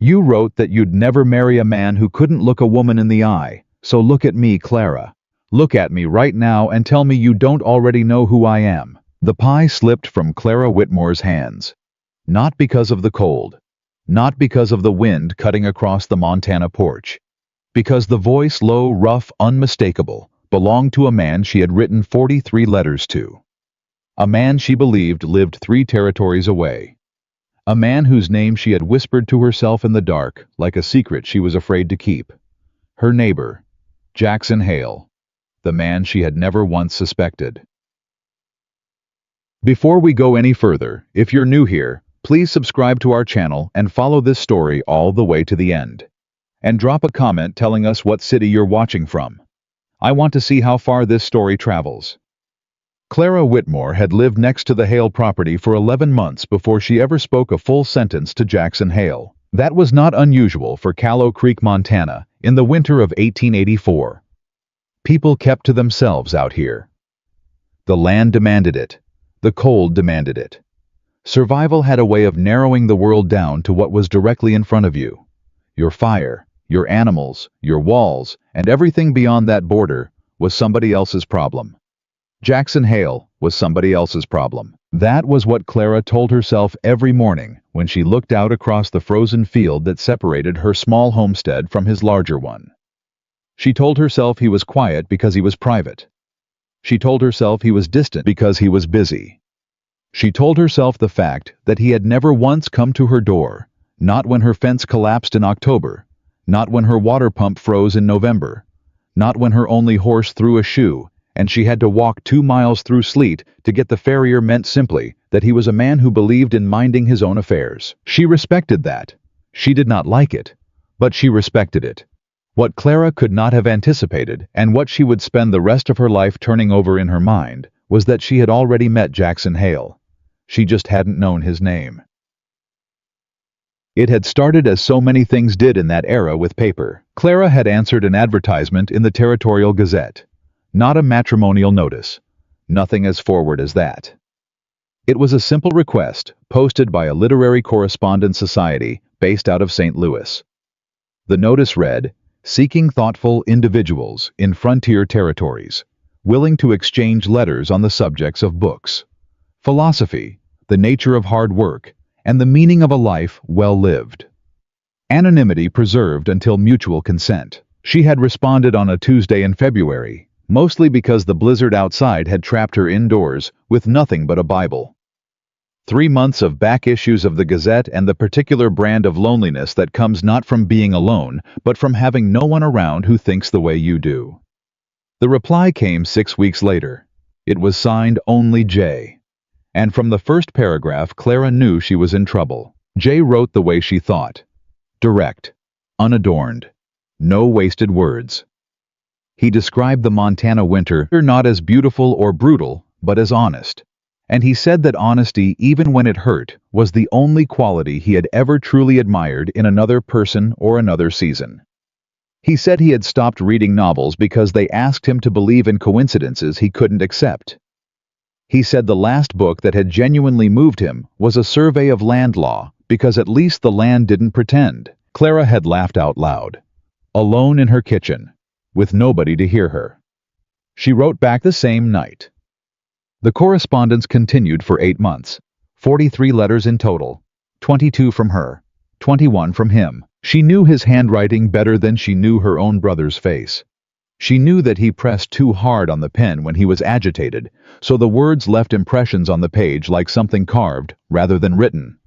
You wrote that you'd never marry a man who couldn't look a woman in the eye, so look at me, Clara. Look at me right now and tell me you don't already know who I am." The pie slipped from Clara Whitmore's hands. Not because of the cold. Not because of the wind cutting across the Montana porch. Because the voice, low, rough, unmistakable, belonged to a man she had written 43 letters to. A man she believed lived 3 territories away. A man whose name she had whispered to herself in the dark, like a secret she was afraid to keep. Her neighbor, Jackson Hale, the man she had never once suspected. Before we go any further, if you're new here, please subscribe to our channel and follow this story all the way to the end. And drop a comment telling us what city you're watching from. I want to see how far this story travels. Clara Whitmore had lived next to the Hale property for 11 months before she ever spoke a full sentence to Jackson Hale. That was not unusual for Callow Creek, Montana, in the winter of 1884. People kept to themselves out here. The land demanded it. The cold demanded it. Survival had a way of narrowing the world down to what was directly in front of you. Your fire, your animals, your walls, and everything beyond that border was somebody else's problem. Jackson Hale was somebody else's problem. That was what Clara told herself every morning when she looked out across the frozen field that separated her small homestead from his larger one. She told herself he was quiet because he was private. She told herself he was distant because he was busy. She told herself the fact that he had never once come to her door, not when her fence collapsed in October, not when her water pump froze in November, not when her only horse threw a shoe and she had to walk 2 miles through sleet to get the farrier, meant simply that he was a man who believed in minding his own affairs. She respected that. She did not like it, but she respected it. What Clara could not have anticipated, and what she would spend the rest of her life turning over in her mind, was that she had already met Jackson Hale. She just hadn't known his name. It had started as so many things did in that era with paper. Clara had answered an advertisement in the Territorial Gazette. Not a matrimonial notice. Nothing as forward as that. It was a simple request posted by a literary correspondence society based out of St. Louis. The notice read, "Seeking thoughtful individuals in frontier territories, willing to exchange letters on the subjects of books, philosophy, the nature of hard work, and the meaning of a life well lived. Anonymity preserved until mutual consent." She had responded on a Tuesday in February, mostly because the blizzard outside had trapped her indoors with nothing but a Bible. 3 months of back issues of the Gazette and the particular brand of loneliness that comes not from being alone, but from having no one around who thinks the way you do. The reply came 6 weeks later. It was signed only J. And from the first paragraph, Clara knew she was in trouble. J wrote the way she thought. Direct. Unadorned. No wasted words. He described the Montana winter not as beautiful or brutal, but as honest. And he said that honesty, even when it hurt, was the only quality he had ever truly admired in another person or another season. He said he had stopped reading novels because they asked him to believe in coincidences he couldn't accept. He said the last book that had genuinely moved him was a survey of land law, because at least the land didn't pretend. Clara had laughed out loud. Alone in her kitchen, with nobody to hear her. She wrote back the same night. The correspondence continued for 8 months, 43 letters in total, 22 from her, 21 from him. She knew his handwriting better than she knew her own brother's face. She knew that he pressed too hard on the pen when he was agitated, so the words left impressions on the page like something carved rather than written.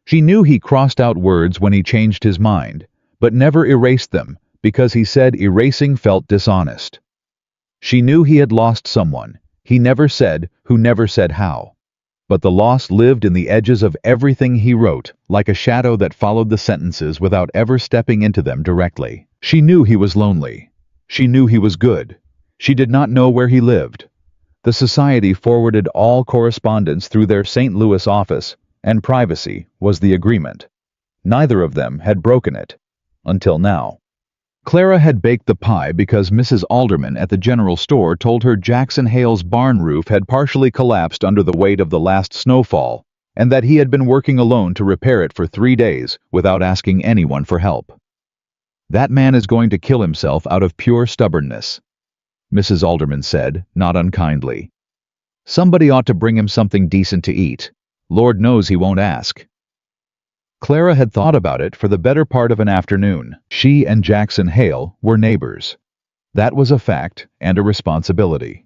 She knew he crossed out words when he changed his mind, but never erased them because he said erasing felt dishonest. She knew he had lost someone. He never said, who never said how. But the loss lived in the edges of everything he wrote, like a shadow that followed the sentences without ever stepping into them directly. She knew he was lonely. She knew he was good. She did not know where he lived. The society forwarded all correspondence through their St. Louis office, and privacy was the agreement. Neither of them had broken it. Until now. Clara had baked the pie because Mrs. Alderman at the general store told her Jackson Hale's barn roof had partially collapsed under the weight of the last snowfall, and that he had been working alone to repair it for 3 days without asking anyone for help. "That man is going to kill himself out of pure stubbornness," Mrs. Alderman said, not unkindly. "Somebody ought to bring him something decent to eat. Lord knows he won't ask." Clara had thought about it for the better part of an afternoon. She and Jackson Hale were neighbors. That was a fact and a responsibility.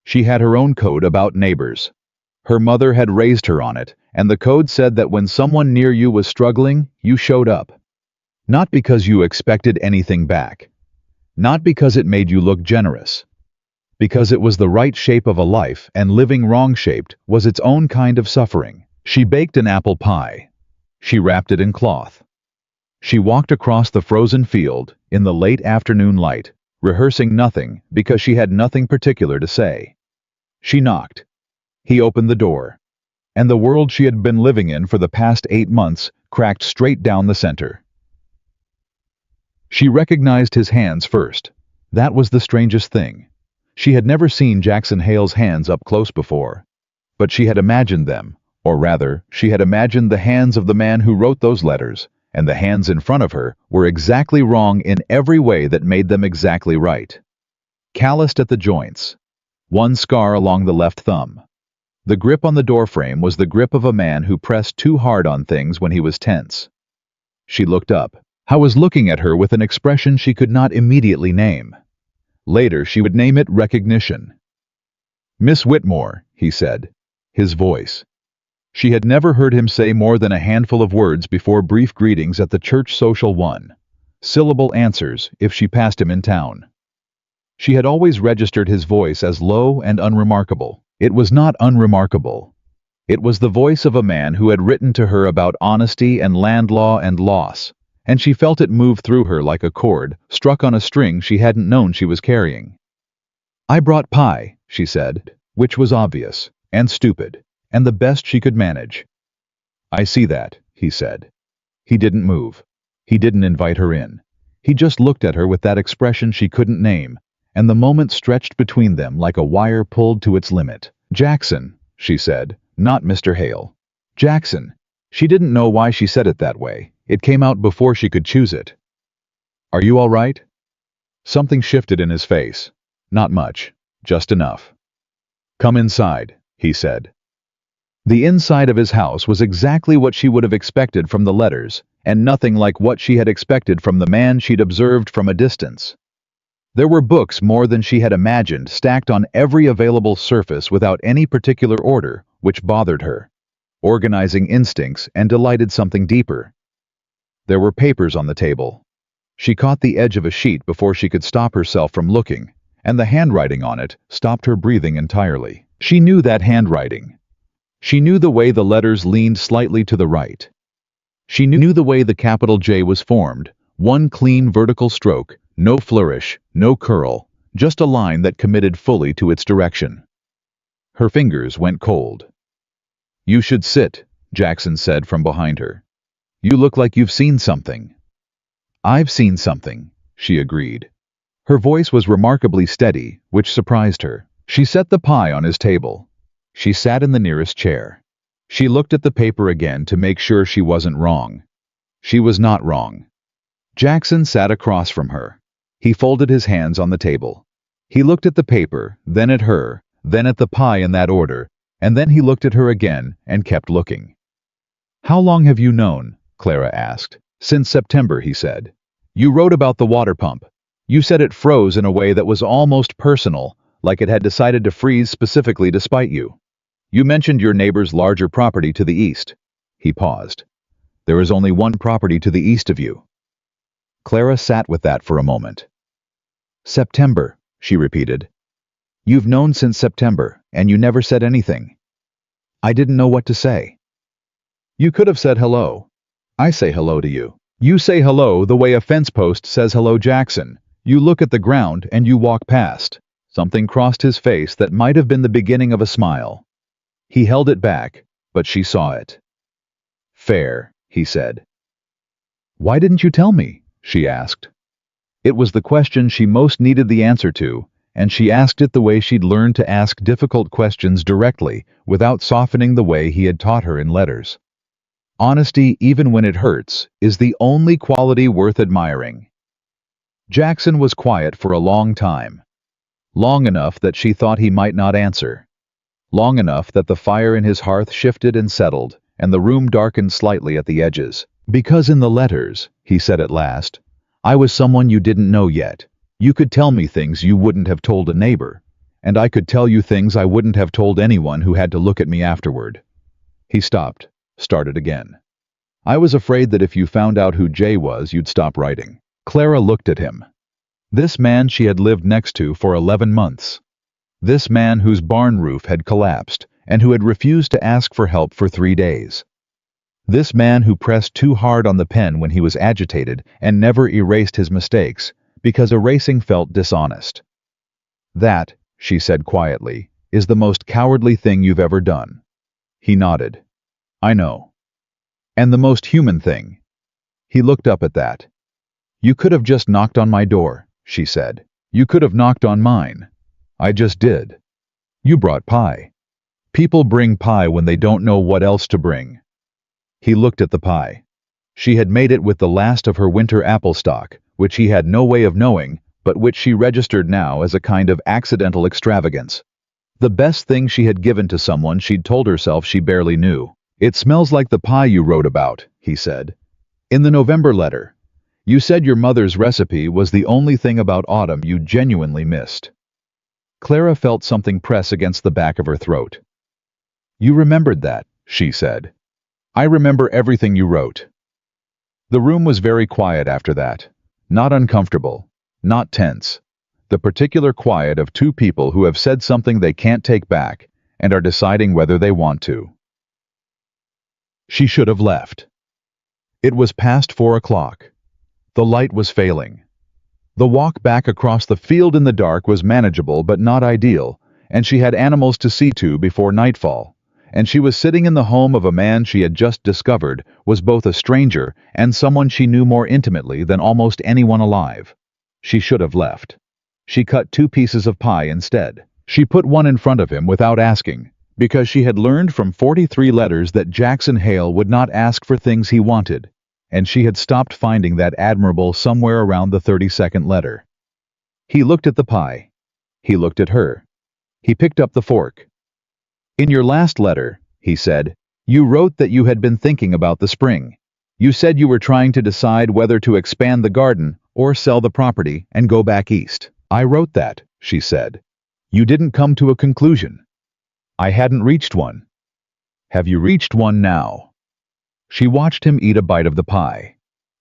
She had her own code about neighbors. Her mother had raised her on it, and the code said that when someone near you was struggling, you showed up. Not because you expected anything back. Not because it made you look generous. Because it was the right shape of a life, and living wrong-shaped was its own kind of suffering. She baked an apple pie. She wrapped it in cloth. She walked across the frozen field in the late afternoon light, rehearsing nothing because she had nothing particular to say. She knocked. He opened the door. And the world she had been living in for the past 8 months cracked straight down the center. She recognized his hands first. That was the strangest thing. She had never seen Jackson Hale's hands up close before. But she had imagined them, or rather, she had imagined the hands of the man who wrote those letters, and the hands in front of her were exactly wrong in every way that made them exactly right. Calloused at the joints. One scar along the left thumb. The grip on the doorframe was the grip of a man who pressed too hard on things when he was tense. She looked up. Howe was looking at her with an expression she could not immediately name. Later she would name it recognition. "Miss Whitmore," he said, his voice. She had never heard him say more than a handful of words before brief greetings at the church social one-syllable answers if she passed him in town. She had always registered his voice as low and unremarkable. It was not unremarkable. It was the voice of a man who had written to her about honesty and land law and loss, and she felt it move through her like a cord struck on a string she hadn't known she was carrying. "I brought pie," she said, which was obvious, and stupid, and the best she could manage. "I see that," he said. He didn't move. He didn't invite her in. He just looked at her with that expression she couldn't name, and the moment stretched between them like a wire pulled to its limit. "Jackson," she said, not Mr. Hale. "Jackson." She didn't know why she said it that way. It came out before she could choose it. "Are you all right?" Something shifted in his face. Not much, just enough. "Come inside," he said. The inside of his house was exactly what she would have expected from the letters, and nothing like what she had expected from the man she'd observed from a distance. There were books more than she had imagined stacked on every available surface without any particular order, which bothered her. Organizing instincts and delighted something deeper. There were papers on the table. She caught the edge of a sheet before she could stop herself from looking, and the handwriting on it stopped her breathing entirely. She knew that handwriting. She knew the way the letters leaned slightly to the right. She knew the way the capital J was formed, one clean vertical stroke, no flourish, no curl, just a line that committed fully to its direction. Her fingers went cold. "You should sit," Jackson said from behind her. "You look like you've seen something." "I've seen something," she agreed. Her voice was remarkably steady, which surprised her. She set the pie on his table. She sat in the nearest chair. She looked at the paper again to make sure she wasn't wrong. She was not wrong. Jackson sat across from her. He folded his hands on the table. He looked at the paper, then at her, then at the pie in that order, and then he looked at her again and kept looking. "How long have you known?" Clara asked. "Since September," he said. "You wrote about the water pump. You said it froze in a way that was almost personal, like it had decided to freeze specifically to spite you. You mentioned your neighbor's larger property to the east." He paused. "There is only one property to the east of you." Clara sat with that for a moment. "September," she repeated. "You've known since September, and you never said anything." "I didn't know what to say." "You could have said hello. I say hello to you. You say hello the way a fence post says hello, Jackson. You look at the ground and you walk past." Something crossed his face that might have been the beginning of a smile. He held it back, but she saw it. "Fair," he said. "Why didn't you tell me?" she asked. It was the question she most needed the answer to, and she asked it the way she'd learned to ask difficult questions directly, without softening the way he had taught her in letters. Honesty, even when it hurts, is the only quality worth admiring. Jackson was quiet for a long time. Long enough that she thought he might not answer. Long enough that the fire in his hearth shifted and settled, and the room darkened slightly at the edges. "Because in the letters," he said at last, "I was someone you didn't know yet. You could tell me things you wouldn't have told a neighbor, and I could tell you things I wouldn't have told anyone who had to look at me afterward." He stopped, started again. "I was afraid that if you found out who Jay was, you'd stop writing." Clara looked at him. This man she had lived next to for 11 months. This man whose barn roof had collapsed and who had refused to ask for help for 3 days. This man who pressed too hard on the pen when he was agitated and never erased his mistakes, because erasing felt dishonest. "That," she said quietly, "is the most cowardly thing you've ever done." He nodded. "I know. And the most human thing." He looked up at that. "You could have just knocked on my door," she said. "You could have knocked on mine. I just did. You brought pie. People bring pie when they don't know what else to bring." He looked at the pie. She had made it with the last of her winter apple stock, which he had no way of knowing, but which she registered now as a kind of accidental extravagance. The best thing she had given to someone she'd told herself she barely knew. "It smells like the pie you wrote about," he said. "In the November letter. You said your mother's recipe was the only thing about autumn you genuinely missed." Clara felt something press against the back of her throat. "You remembered that," she said. "I remember everything you wrote." The room was very quiet after that. Not uncomfortable, not tense. The particular quiet of two people who have said something they can't take back and are deciding whether they want to. She should have left. It was past 4 o'clock. The light was failing. The walk back across the field in the dark was manageable but not ideal, and she had animals to see to before nightfall, and she was sitting in the home of a man she had just discovered was both a stranger and someone she knew more intimately than almost anyone alive. She should have left. She cut 2 pieces of pie instead. She put one in front of him without asking, because she had learned from 43 letters that Jackson Hale would not ask for things he wanted, and she had stopped finding that admirable somewhere around the 32nd letter. He looked at the pie. He looked at her. He picked up the fork. "In your last letter," he said, "you wrote that you had been thinking about the spring. You said you were trying to decide whether to expand the garden or sell the property and go back east." "I wrote that," she said. "You didn't come to a conclusion." "I hadn't reached one." "Have you reached one now?" She watched him eat a bite of the pie.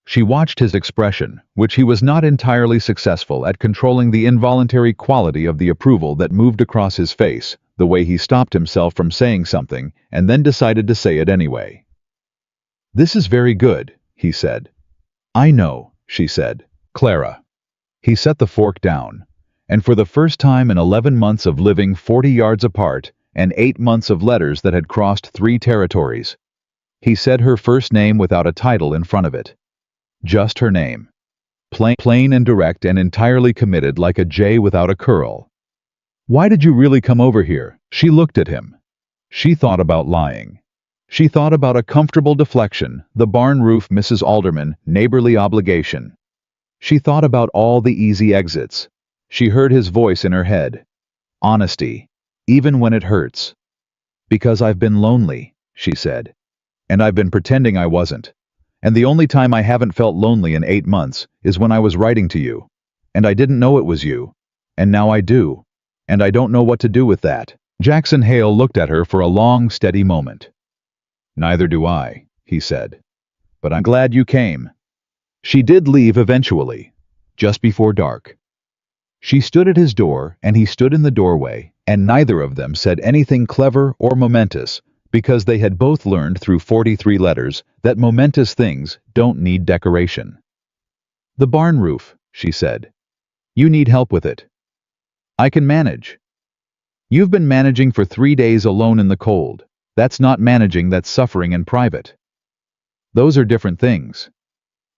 She watched his expression, which he was not entirely successful at controlling the involuntary quality of the approval that moved across his face, the way he stopped himself from saying something and then decided to say it anyway. "This is very good," he said. "I know," she said. "Clara." He set the fork down, and for the first time in 11 months of living 40 yards apart and 8 months of letters that had crossed 3 territories, he said her first name without a title in front of it. Just her name. Plain and direct and entirely committed like a J without a curl. "Why did you really come over here?" She looked at him. She thought about lying. She thought about a comfortable deflection, the barn roof Mrs. Alderman, neighborly obligation. She thought about all the easy exits. She heard his voice in her head. Honesty, even when it hurts. "Because I've been lonely," she said. "And I've been pretending I wasn't. And the only time I haven't felt lonely in 8 months is when I was writing to you. And I didn't know it was you. And now I do. And I don't know what to do with that." Jackson Hale looked at her for a long, steady moment. "Neither do I," he said. "But I'm glad you came." She did leave eventually, just before dark. She stood at his door and he stood in the doorway, and neither of them said anything clever or momentous, because they had both learned through 43 letters that momentous things don't need decoration. "The barn roof," she said. "You need help with it." "I can manage." "You've been managing for 3 days alone in the cold. That's not managing, that's suffering in private." "Those are different things."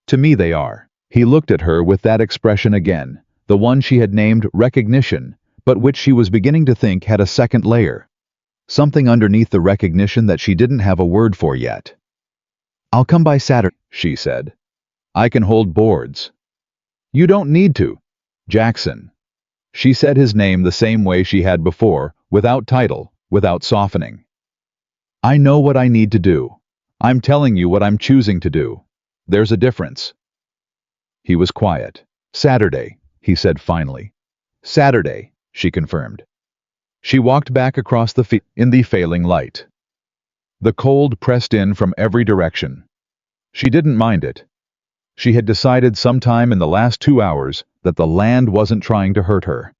"To me they are." He looked at her with that expression again, the one she had named recognition, but which she was beginning to think had a second layer. Something underneath the recognition that she didn't have a word for yet. "I'll come by Saturday," she said. "I can hold boards." "You don't need to." "Jackson." She said his name the same way she had before, without title, without softening. "I know what I need to do. I'm telling you what I'm choosing to do. There's a difference." He was quiet. "Saturday," he said finally. "Saturday," she confirmed. She walked back across the field in the failing light. The cold pressed in from every direction. She didn't mind it. She had decided sometime in the last 2 hours that the land wasn't trying to hurt her.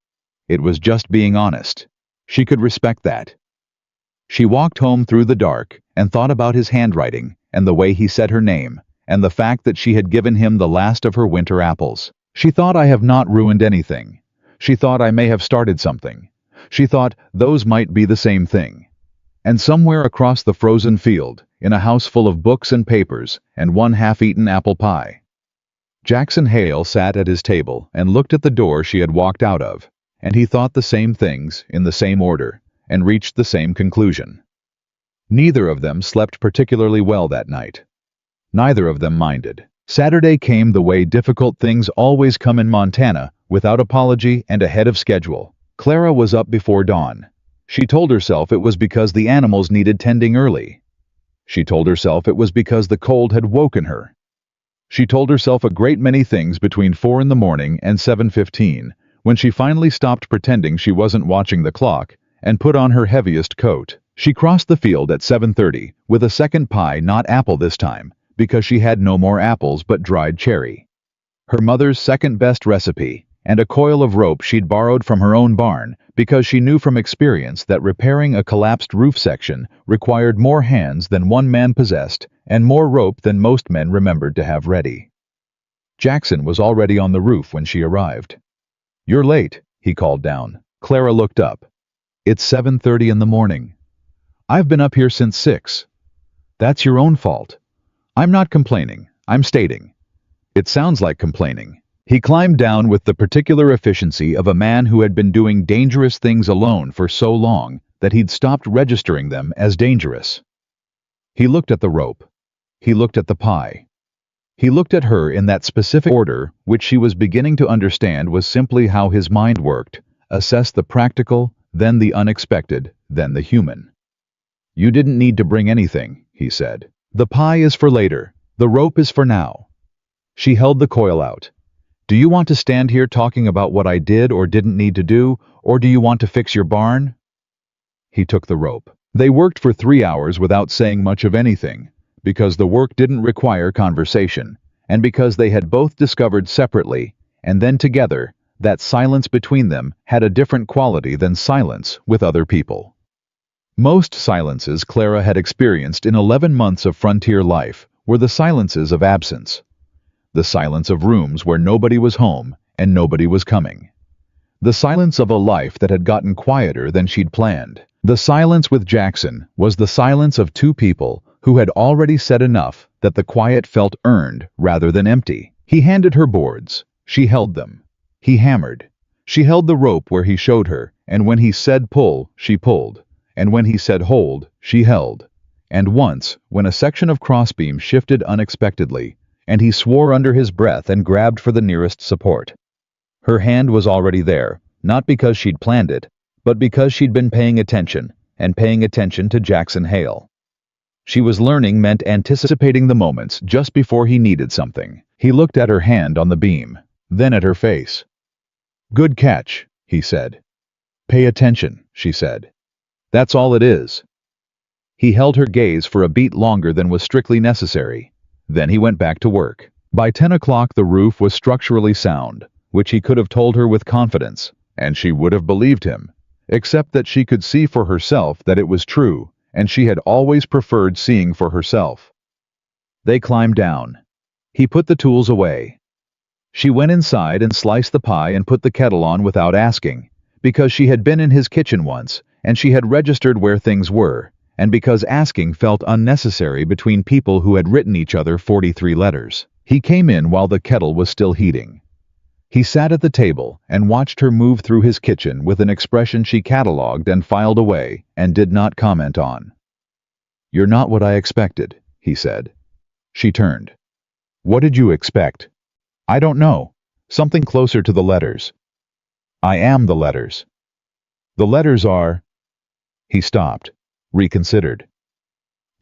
It was just being honest. She could respect that. She walked home through the dark and thought about his handwriting and the way he said her name and the fact that she had given him the last of her winter apples. She thought, "I have not ruined anything." She thought, "I may have started something." She thought those might be the same thing. And somewhere across the frozen field, in a house full of books and papers and one half-eaten apple pie, Jackson Hale sat at his table and looked at the door she had walked out of, and he thought the same things in the same order and reached the same conclusion. Neither of them slept particularly well that night. Neither of them minded. Saturday came the way difficult things always come in Montana, without apology and ahead of schedule. Clara was up before dawn. She told herself it was because the animals needed tending early. She told herself it was because the cold had woken her. She told herself a great many things between 4 in the morning and 7:15, when she finally stopped pretending she wasn't watching the clock and put on her heaviest coat. She crossed the field at 7:30 with a second pie, not apple this time, because she had no more apples but dried cherry. Her mother's second-best recipe, and a coil of rope she'd borrowed from her own barn because she knew from experience that repairing a collapsed roof section required more hands than one man possessed and more rope than most men remembered to have ready. Jackson was already on the roof when she arrived. "You're late," he called down. Clara looked up. "It's 7:30 in the morning." "I've been up here since 6. "That's your own fault." "I'm not complaining. I'm stating." "It sounds like complaining." He climbed down with the particular efficiency of a man who had been doing dangerous things alone for so long that he'd stopped registering them as dangerous. He looked at the rope. He looked at the pie. He looked at her in that specific order which she was beginning to understand was simply how his mind worked: assess the practical, then the unexpected, then the human. "You didn't need to bring anything," he said. "The pie is for later. The rope is for now." She held the coil out. "Do you want to stand here talking about what I did or didn't need to do, or do you want to fix your barn?" He took the rope. They worked for 3 hours without saying much of anything, because the work didn't require conversation, and because they had both discovered separately, and then together, that silence between them had a different quality than silence with other people. Most silences Clara had experienced in 11 months of frontier life were the silences of absence. The silence of rooms where nobody was home and nobody was coming. The silence of a life that had gotten quieter than she'd planned. The silence with Jackson was the silence of two people who had already said enough that the quiet felt earned rather than empty. He handed her boards. She held them. He hammered. She held the rope where he showed her, and when he said pull, she pulled. And when he said hold, she held. And once, when a section of crossbeam shifted unexpectedly, and he swore under his breath and grabbed for the nearest support. Her hand was already there, not because she'd planned it, but because she'd been paying attention, and paying attention to Jackson Hale. She was learning meant anticipating the moments just before he needed something. He looked at her hand on the beam, then at her face. "Good catch," he said. "Pay attention," she said. "That's all it is." He held her gaze for a beat longer than was strictly necessary. Then he went back to work. By 10 o'clock the roof was structurally sound, which he could have told her with confidence, and she would have believed him, except that she could see for herself that it was true, and she had always preferred seeing for herself. They climbed down. He put the tools away. She went inside and sliced the pie and put the kettle on without asking, because she had been in his kitchen once, and she had registered where things were, and because asking felt unnecessary between people who had written each other 43 letters. He came in while the kettle was still heating. He sat at the table and watched her move through his kitchen with an expression she catalogued and filed away and did not comment on. "You're not what I expected," he said. She turned. "What did you expect?" "I don't know. Something closer to the letters." "I am the letters." "The letters are—" He stopped, reconsidered.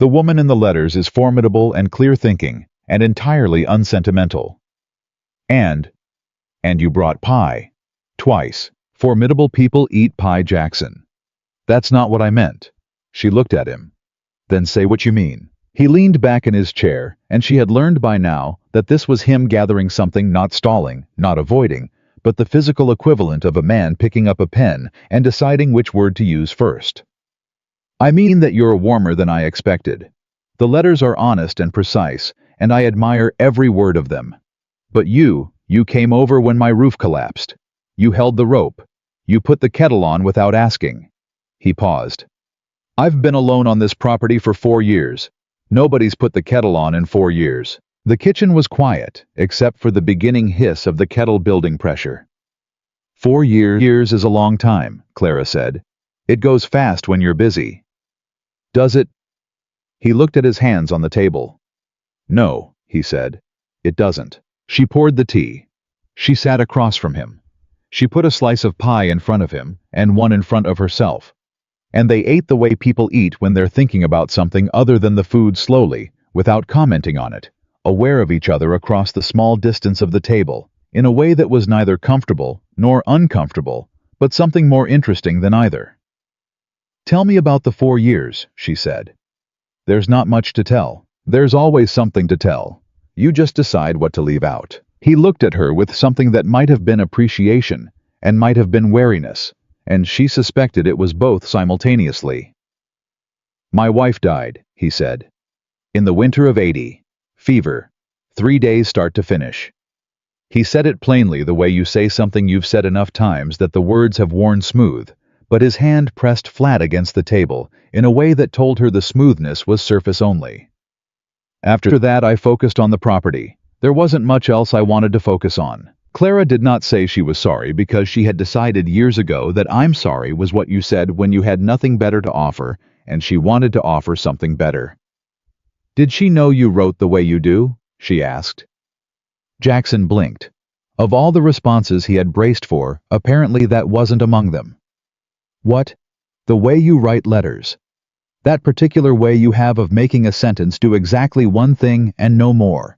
"The woman in the letters is formidable and clear-thinking and entirely unsentimental. And you brought pie. Twice. Formidable people eat pie, Jackson." "That's not what I meant." She looked at him. "Then say what you mean." He leaned back in his chair, and she had learned by now that this was him gathering something, not stalling, not avoiding, but the physical equivalent of a man picking up a pen and deciding which word to use first. "I mean that you're warmer than I expected. The letters are honest and precise, and I admire every word of them. But you came over when my roof collapsed. You held the rope. You put the kettle on without asking." He paused. "I've been alone on this property for 4 years. Nobody's put the kettle on in 4 years. The kitchen was quiet, except for the beginning hiss of the kettle building pressure. 4 years is a long time, Clara said. It goes fast when you're busy. Does it? He looked at his hands on the table. No, he said. It doesn't. She poured the tea. She sat across from him. She put a slice of pie in front of him and one in front of herself. And they ate the way people eat when they're thinking about something other than the food, slowly, without commenting on it, aware of each other across the small distance of the table, in a way that was neither comfortable nor uncomfortable, but something more interesting than either. "Tell me about the 4 years, she said. "There's not much to tell. There's always something to tell. You just decide what to leave out." He looked at her with something that might have been appreciation and might have been wariness, and she suspected it was both simultaneously. "My wife died," he said. "In the winter of '80. Fever. 3 days start to finish." He said it plainly, the way you say something you've said enough times that the words have worn smooth, but his hand pressed flat against the table in a way that told her the smoothness was surface only. "After that I focused on the property. There wasn't much else I wanted to focus on." Clara did not say she was sorry because she had decided years ago that "I'm sorry" was what you said when you had nothing better to offer, and she wanted to offer something better. "Did she know you wrote the way you do?" she asked. Jackson blinked. Of all the responses he had braced for, apparently that wasn't among them. "What? The way you write letters? That particular way you have of making a sentence do exactly one thing and no more.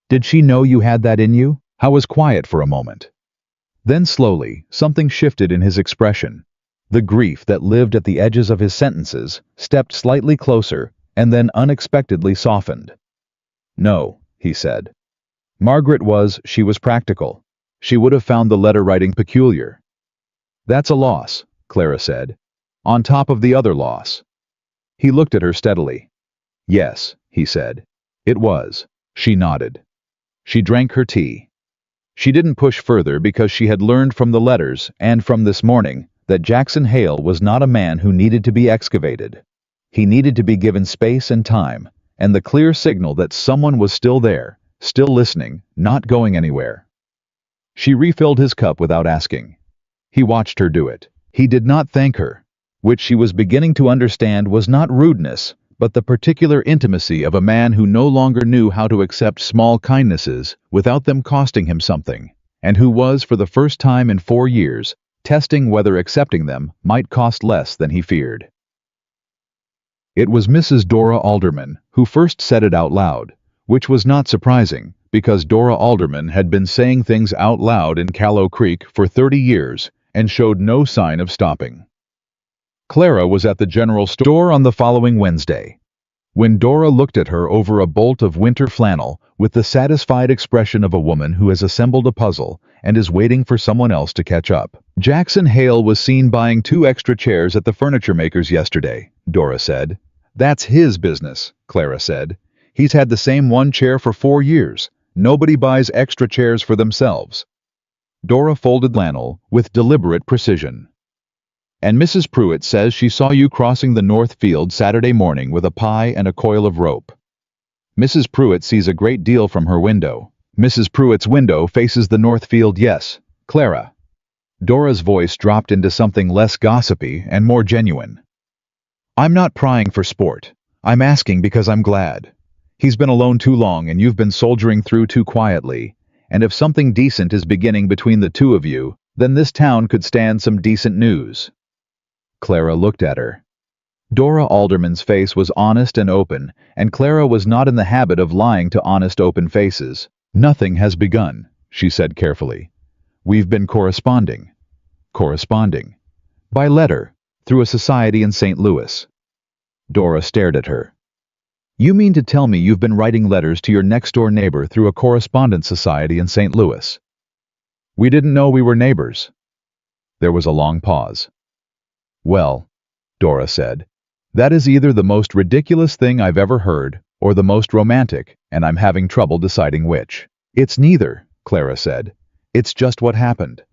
Did she know you had that in you?" Howe was quiet for a moment. Then slowly, something shifted in his expression. The grief that lived at the edges of his sentences stepped slightly closer and then unexpectedly softened. "No," he said. She was practical. She would have found the letter writing peculiar." "That's a loss," Clara said, "on top of the other loss." He looked at her steadily. "Yes," he said. "It was." She nodded. She drank her tea. She didn't push further because she had learned from the letters and from this morning that Jackson Hale was not a man who needed to be excavated. He needed to be given space and time, and the clear signal that someone was still there, still listening, not going anywhere. She refilled his cup without asking. He watched her do it. He did not thank her, which she was beginning to understand was not rudeness, but the particular intimacy of a man who no longer knew how to accept small kindnesses without them costing him something, and who was, for the first time in 4 years, testing whether accepting them might cost less than he feared. It was Mrs. Dora Alderman who first said it out loud, which was not surprising, because Dora Alderman had been saying things out loud in Callow Creek for 30 years and showed no sign of stopping. Clara was at the general store on the following Wednesday. When Dora looked at her over a bolt of winter flannel with the satisfied expression of a woman who has assembled a puzzle and is waiting for someone else to catch up. "Jackson Hale was seen buying 2 extra chairs at the furniture maker's yesterday," Dora said. "That's his business," Clara said. "He's had the same one chair for 4 years. Nobody buys extra chairs for themselves." Dora folded flannel with deliberate precision. "And Mrs. Pruitt says she saw you crossing the north field Saturday morning with a pie and a coil of rope." "Mrs. Pruitt sees a great deal from her window," Mrs. Pruitt's window faces the north field, yes, Clara. Dora's voice dropped into something less gossipy and more genuine. I'm not prying for sport. I'm asking because I'm glad. He's been alone too long and you've been soldiering through too quietly, and if something decent is beginning between the two of you, then this town could stand some decent news. Clara looked at her. Dora Alderman's face was honest and open, and Clara was not in the habit of lying to honest, open faces. Nothing has begun, she said carefully. We've been corresponding. Corresponding. By letter, through a society in St. Louis. Dora stared at her. You mean to tell me you've been writing letters to your next-door neighbor through a correspondence society in St. Louis? We didn't know we were neighbors. There was a long pause. Well, Dora said, that is either the most ridiculous thing I've ever heard or the most romantic, and I'm having trouble deciding which. It's neither, Clara said. It's just what happened.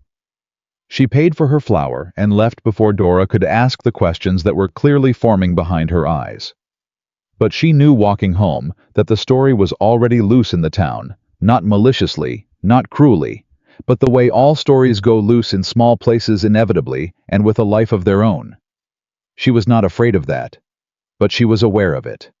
She paid for her flour and left before Dora could ask the questions that were clearly forming behind her eyes. But she knew walking home that the story was already loose in the town, not maliciously, not cruelly, but the way all stories go loose in small places inevitably and with a life of their own. She was not afraid of that, but she was aware of it.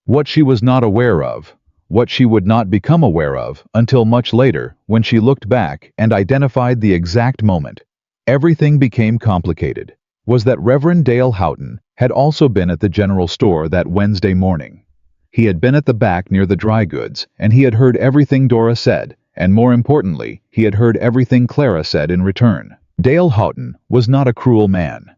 What she was not aware of, what she would not become aware of until much later when she looked back and identified the exact moment, everything became complicated, was that Reverend Dale Houghton had also been at the general store that Wednesday morning. He had been at the back near the dry goods, and he had heard everything Dora said, and more importantly, he had heard everything Clara said in return. Dale Houghton was not a cruel man.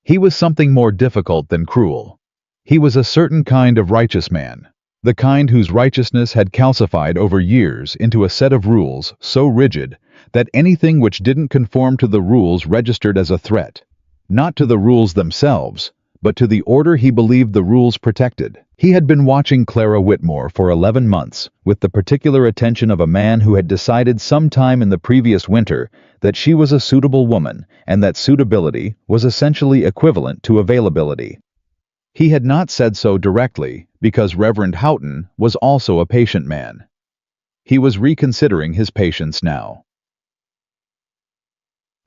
He was something more difficult than cruel. He was a certain kind of righteous man, the kind whose righteousness had calcified over years into a set of rules so rigid that anything which didn't conform to the rules registered as a threat, not to the rules themselves, but to the order he believed the rules protected. He had been watching Clara Whitmore for 11 months with the particular attention of a man who had decided sometime in the previous winter that she was a suitable woman and that suitability was essentially equivalent to availability. He had not said so directly because Reverend Houghton was also a patient man. He was reconsidering his patience now.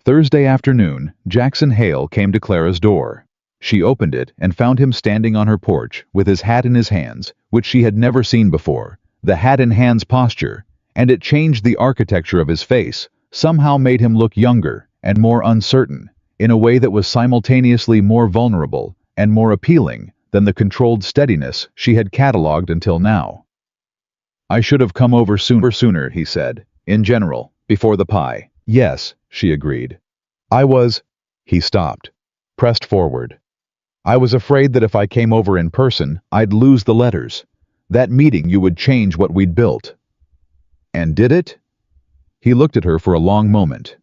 Thursday afternoon, Jackson Hale came to Clara's door. She opened it and found him standing on her porch with his hat in his hands, which she had never seen before. The hat-in-hands posture, and it changed the architecture of his face, somehow made him look younger and more uncertain, in a way that was simultaneously more vulnerable and more appealing than the controlled steadiness she had catalogued until now. I should have come over sooner, he said, in general, before the pie. Yes, she agreed. He stopped, pressed forward. I was afraid that if I came over in person, I'd lose the letters. That meeting you would change what we'd built. And did it? He looked at her for a long moment.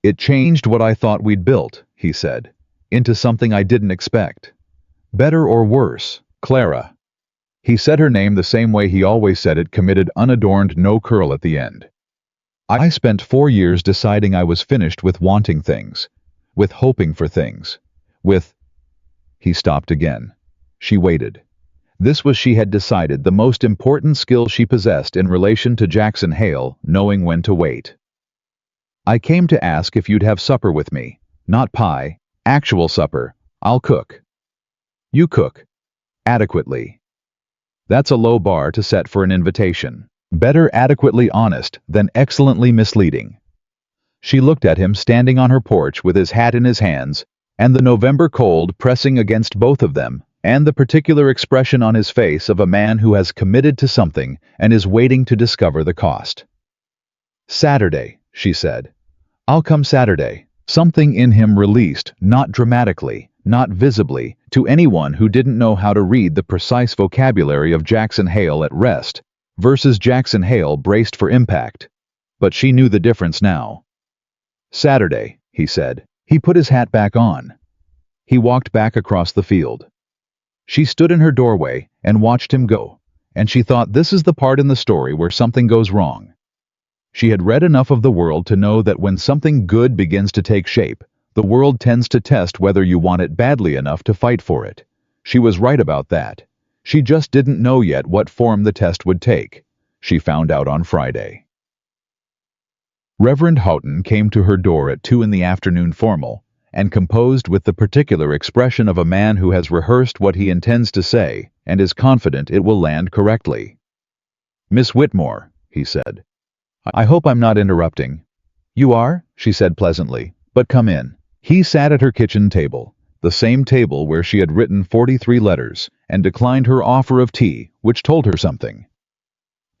It changed what I thought we'd built, he said, into something I didn't expect. Better or worse, Clara. He said her name the same way he always said it, committed, unadorned, no curl at the end. I spent 4 years deciding I was finished with wanting things, with hoping for things, with... He stopped again. She waited. This was, she had decided, the most important skill she possessed in relation to Jackson Hale, knowing when to wait. I came to ask if you'd have supper with me. Not pie, actual supper. I'll cook. You cook. Adequately. That's a low bar to set for an invitation. Better adequately honest than excellently misleading. She looked at him standing on her porch with his hat in his hands, and the November cold pressing against both of them, and the particular expression on his face of a man who has committed to something and is waiting to discover the cost. Saturday, she said. I'll come Saturday. Something in him released, not dramatically, not visibly, to anyone who didn't know how to read the precise vocabulary of Jackson Hale at rest versus Jackson Hale braced for impact. But she knew the difference now. Saturday, he said. He put his hat back on. He walked back across the field. She stood in her doorway and watched him go, and she thought, this is the part in the story where something goes wrong. She had read enough of the world to know that when something good begins to take shape, the world tends to test whether you want it badly enough to fight for it. She was right about that. She just didn't know yet what form the test would take. she found out on Friday. Reverend Houghton came to her door at 2 in the afternoon formal, and composed with the particular expression of a man who has rehearsed what he intends to say and is confident it will land correctly. "Miss Whitmore," he said. "I hope I'm not interrupting." "You are," she said pleasantly, "but come in." He sat at her kitchen table, the same table where she had written 43 letters, and declined her offer of tea, which told her something.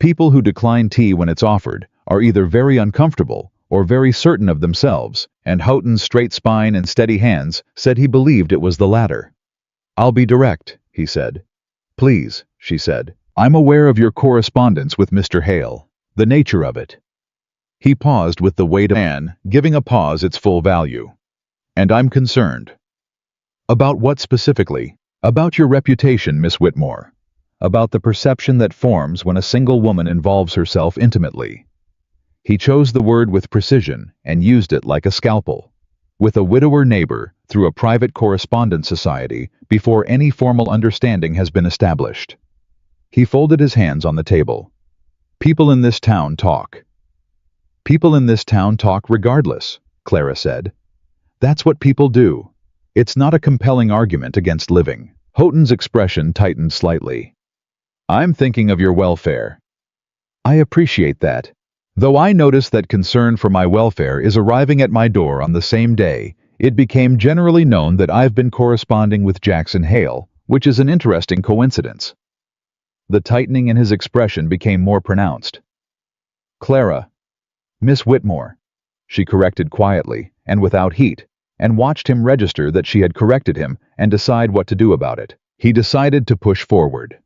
People who decline tea when it's offered are either very uncomfortable or very certain of themselves, and Houghton's straight spine and steady hands said he believed it was the latter. "I'll be direct," he said. "Please," she said. "I'm aware of your correspondence with Mr. Hale, the nature of it." He paused with the weight of a man, giving a pause its full value. "And I'm concerned." "About what specifically?" "About your reputation, Miss Whitmore. About the perception that forms when a single woman involves herself intimately." He chose the word with precision and used it like a scalpel. "With a widower neighbor, through a private correspondence society, before any formal understanding has been established." He folded his hands on the table. "People in this town talk." "People in this town talk regardless," Clara said. "That's what people do. It's not a compelling argument against living." Houghton's expression tightened slightly. "I'm thinking of your welfare." "I appreciate that. Though I notice that concern for my welfare is arriving at my door on the same day, it became generally known that I've been corresponding with Jackson Hale, which is an interesting coincidence." The tightening in his expression became more pronounced. "Clara." "Miss Whitmore," she corrected quietly and without heat, and watched him register that she had corrected him and decide what to do about it. He decided to push forward.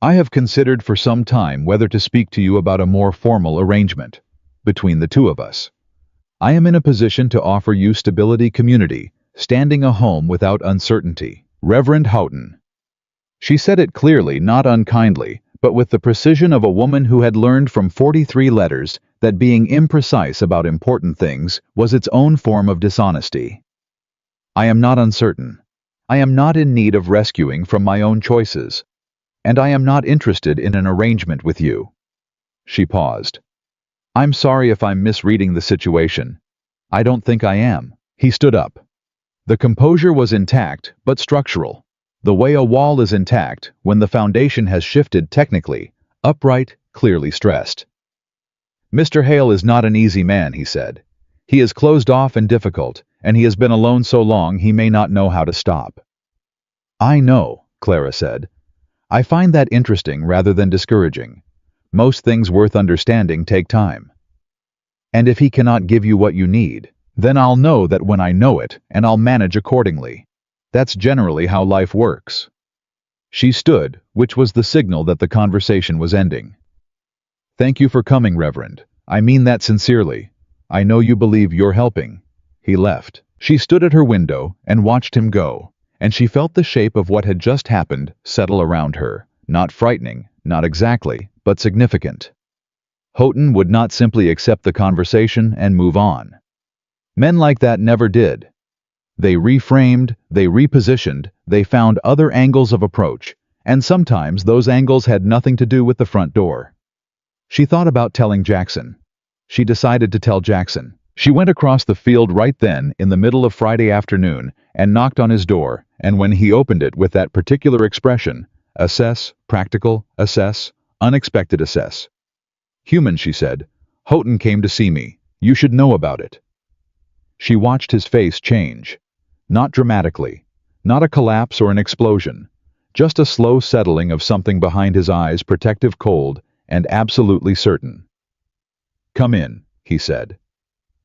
"I have considered for some time whether to speak to you about a more formal arrangement between the two of us. I am in a position to offer you stability, community, standing a home without uncertainty. Reverend Houghton." She said it clearly, not unkindly, but with the precision of a woman who had learned from 43 letters that being imprecise about important things was its own form of dishonesty. "I am not uncertain. I am not in need of rescuing from my own choices. And I am not interested in an arrangement with you." She paused. "I'm sorry if I'm misreading the situation. I don't think I am." He stood up. The composure was intact, but structural. The way a wall is intact when the foundation has shifted technically, upright, clearly stressed. "Mr. Hale is not an easy man," he said. "He is closed off and difficult, and he has been alone so long he may not know how to stop." "I know," Clara said. "I find that interesting rather than discouraging. Most things worth understanding take time. And if he cannot give you what you need, then I'll know that when I know it, and I'll manage accordingly. That's generally how life works." She stood, which was the signal that the conversation was ending. "Thank you for coming, Reverend. I mean that sincerely. I know you believe you're helping." He left. She stood at her window and watched him go, and she felt the shape of what had just happened settle around her. Not frightening, not exactly, but significant. Houghton would not simply accept the conversation and move on. Men like that never did. They reframed, they repositioned, they found other angles of approach, and sometimes those angles had nothing to do with the front door. She thought about telling Jackson. She decided to tell Jackson. She went across the field right then in the middle of Friday afternoon and knocked on his door, and when he opened it with that particular expression, "Assess, practical, assess, unexpected assess." "Human," she said. "Houghton came to see me. You should know about it." She watched his face change. Not dramatically, not a collapse or an explosion, just a slow settling of something behind his eyes, protective, cold, and absolutely certain. "Come in," he said.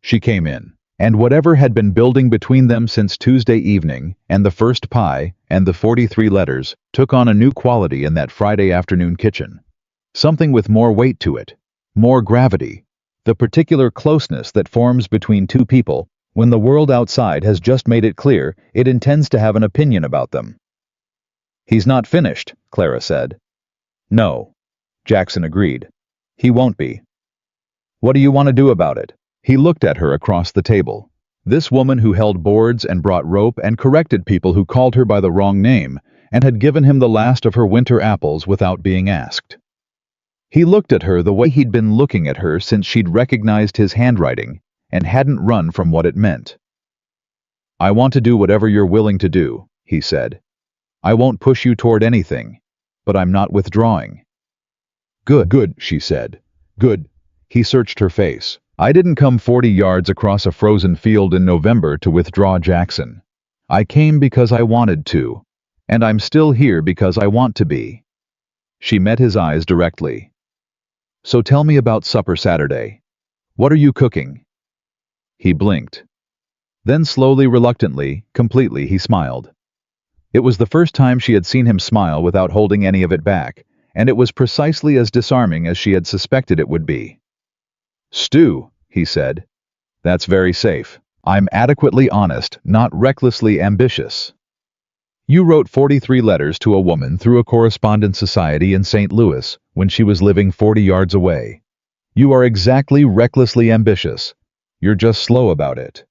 She came in, and whatever had been building between them since Tuesday evening, and the first pie, and the 43 letters, took on a new quality in that Friday afternoon kitchen. Something with more weight to it, more gravity, the particular closeness that forms between two people when the world outside has just made it clear it intends to have an opinion about them. "He's not finished," Clara said. "No," Jackson agreed. "He won't be." "What do you want to do about it?" He looked at her across the table. This woman who held boards and brought rope and corrected people who called her by the wrong name and had given him the last of her winter apples without being asked. He looked at her the way he'd been looking at her since she'd recognized his handwriting and hadn't run from what it meant. "I want to do whatever you're willing to do," he said. "I won't push you toward anything, but I'm not withdrawing." Good, she said. Good. He searched her face. "I didn't come 40 yards across a frozen field in November to withdraw, Jackson. I came because I wanted to, and I'm still here because I want to be." She met his eyes directly. "So tell me about supper Saturday. What are you cooking?" He blinked. Then slowly, reluctantly, completely, he smiled. It was the first time she had seen him smile without holding any of it back, and it was precisely as disarming as she had suspected it would be. "Stew," he said. "That's very safe. I'm adequately honest, not recklessly ambitious. You wrote 43 letters to a woman through a correspondence society in St. Louis when she was living 40 yards away. You are exactly recklessly ambitious. You're just slow about it."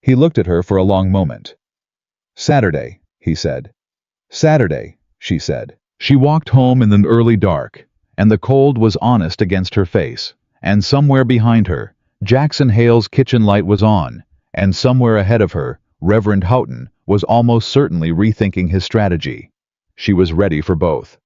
He looked at her for a long moment. "Saturday," he said. "Saturday," she said. She walked home in the early dark, and the cold was honest against her face, and somewhere behind her, Jackson Hale's kitchen light was on, and somewhere ahead of her, Reverend Houghton was almost certainly rethinking his strategy. She was ready for both.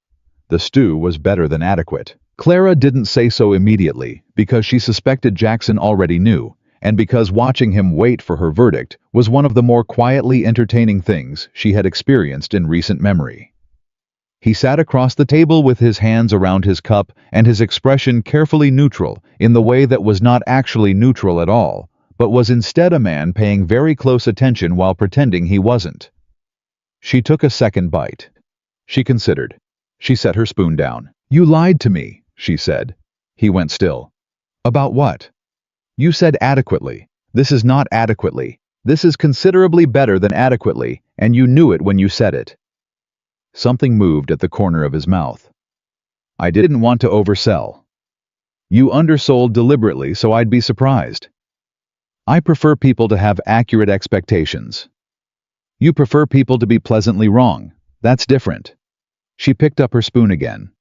The stew was better than adequate. Clara didn't say so immediately because she suspected Jackson already knew, and because watching him wait for her verdict was one of the more quietly entertaining things she had experienced in recent memory. He sat across the table with his hands around his cup and his expression carefully neutral in the way that was not actually neutral at all, but was instead a man paying very close attention while pretending he wasn't. She took a second bite. She considered. She set her spoon down. "You lied to me," she said. He went still. "About what?" "You said adequately. This is not adequately. This is considerably better than adequately, and you knew it when you said it." Something moved at the corner of his mouth. "I didn't want to oversell." "You undersold deliberately, so I'd be surprised." "I prefer people to have accurate expectations." "You prefer people to be pleasantly wrong. That's different." She picked up her spoon again.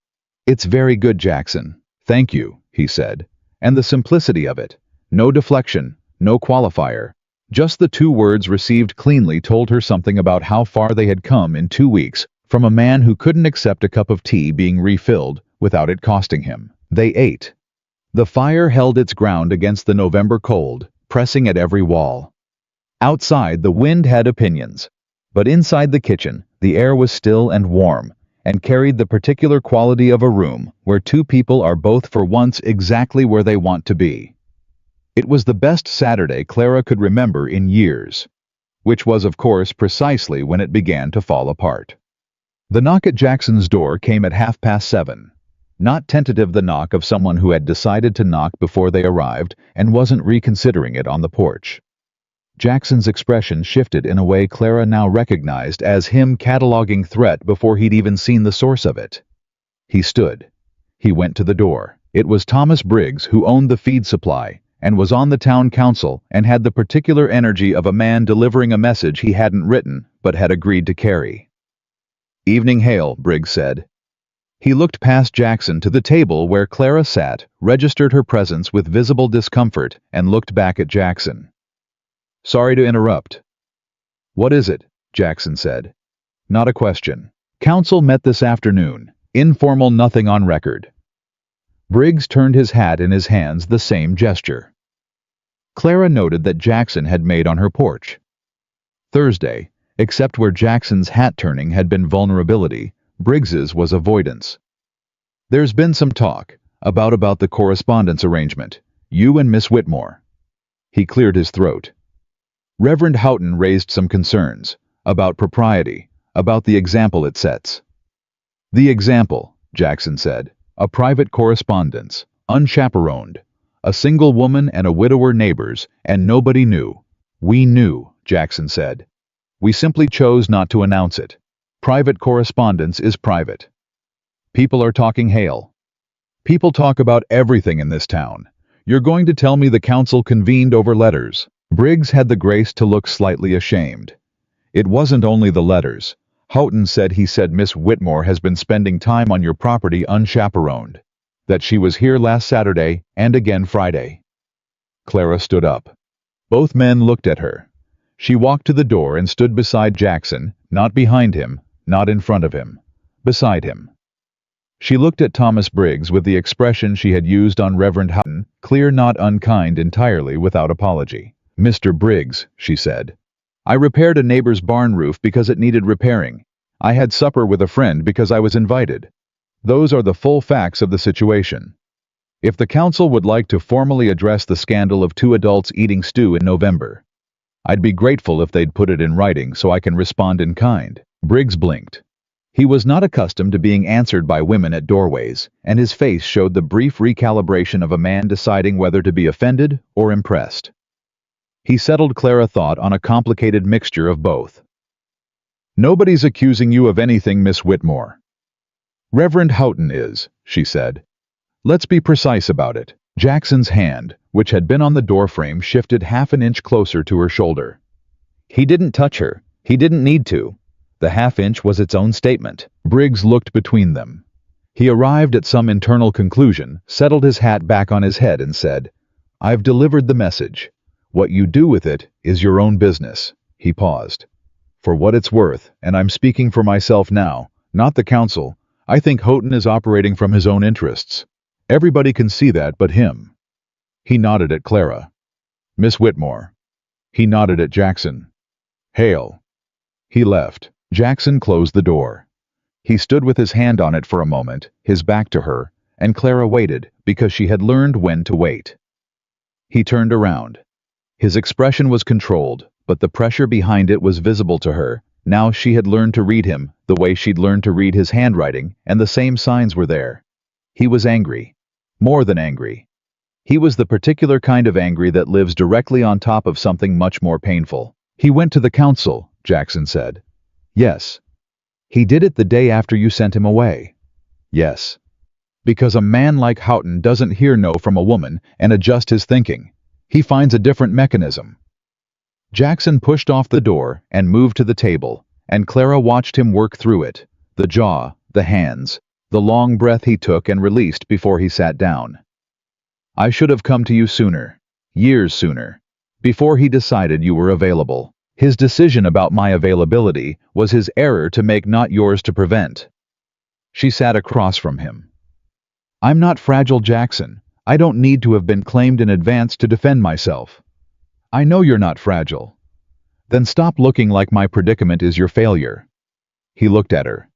"It's very good, Jackson. Thank you," he said. And the simplicity of it. No deflection, no qualifier. Just the two words received cleanly told her something about how far they had come in 2 weeks from a man who couldn't accept a cup of tea being refilled without it costing him. They ate. The fire held its ground against the November cold, pressing at every wall. Outside, the wind had opinions, but inside the kitchen, the air was still and warm, and carried the particular quality of a room where two people are both for once exactly where they want to be. It was the best Saturday Clara could remember in years, which was, of course, precisely when it began to fall apart. The knock at Jackson's door came at 7:30. Not tentative, the knock of someone who had decided to knock before they arrived and wasn't reconsidering it on the porch. Jackson's expression shifted in a way Clara now recognized as him cataloging threat before he'd even seen the source of it. He stood. He went to the door. It was Thomas Briggs, who owned the feed supply and was on the town council and had the particular energy of a man delivering a message he hadn't written but had agreed to carry. "Evening, Hale," Briggs said. He looked past Jackson to the table where Clara sat, registered her presence with visible discomfort, and looked back at Jackson. "Sorry to interrupt." "What is it?" Jackson said. "Not a question. Council met this afternoon. Informal, nothing on record." Briggs turned his hat in his hands, the same gesture. Clara noted that Jackson had made on her porch. Thursday, except where Jackson's hat-turning had been vulnerability, Briggs's was avoidance. "There's been some talk about the correspondence arrangement. You and Miss Whitmore." He cleared his throat. "Reverend Houghton raised some concerns about propriety, about the example it sets." "The example," Jackson said. "A private correspondence, unchaperoned. A single woman and a widower neighbors, and nobody knew." "We knew," Jackson said. "We simply chose not to announce it. Private correspondence is private." "People are talking, Hale. People talk about everything in this town. You're going to tell me the council convened over letters?" Briggs had the grace to look slightly ashamed. "It wasn't only the letters. Houghton said Miss Whitmore has been spending time on your property unchaperoned." That she was here last Saturday and again Friday. Clara stood up. Both men looked at her. She walked to the door and stood beside Jackson, not behind him, not in front of him, beside him. She looked at Thomas Briggs with the expression she had used on Reverend Houghton, clear, not unkind, entirely without apology. "Mr. Briggs," she said, "I repaired a neighbor's barn roof because it needed repairing. I had supper with a friend because I was invited. Those are the full facts of the situation. If the council would like to formally address the scandal of two adults eating stew in November, I'd be grateful if they'd put it in writing so I can respond in kind." Briggs blinked. He was not accustomed to being answered by women at doorways, and his face showed the brief recalibration of a man deciding whether to be offended or impressed. He settled Clara thought on a complicated mixture of both. "Nobody's accusing you of anything, Miss Whitmore." "Reverend Houghton is," she said. "Let's be precise about it." Jackson's hand, which had been on the doorframe, shifted half an inch closer to her shoulder. He didn't touch her. He didn't need to. The half-inch was its own statement. Briggs looked between them. He arrived at some internal conclusion, settled his hat back on his head and said, "I've delivered the message. What you do with it is your own business." He paused. "For what it's worth, and I'm speaking for myself now, not the council, I think Houghton is operating from his own interests. Everybody can see that but him." He nodded at Clara. "Miss Whitmore." He nodded at Jackson. "Hail." He left. Jackson closed the door. He stood with his hand on it for a moment, his back to her, and Clara waited because she had learned when to wait. He turned around. His expression was controlled, but the pressure behind it was visible to her. Now she had learned to read him, the way she'd learned to read his handwriting, and the same signs were there. He was angry. More than angry. He was the particular kind of angry that lives directly on top of something much more painful. "He went to the council," Jackson said. "Yes." "He did it the day after you sent him away." "Yes." "Because a man like Houghton doesn't hear no from a woman and adjust his thinking. He finds a different mechanism." Jackson pushed off the door and moved to the table, and Clara watched him work through it, the jaw, the hands, the long breath he took and released before he sat down. "I should have come to you sooner, years sooner, before he decided you were available. His decision about my availability was his error to make, not yours to prevent." She sat across from him. "I'm not fragile, Jackson. I don't need to have been claimed in advance to defend myself." "I know you're not fragile." "Then stop looking like my predicament is your failure." He looked at her.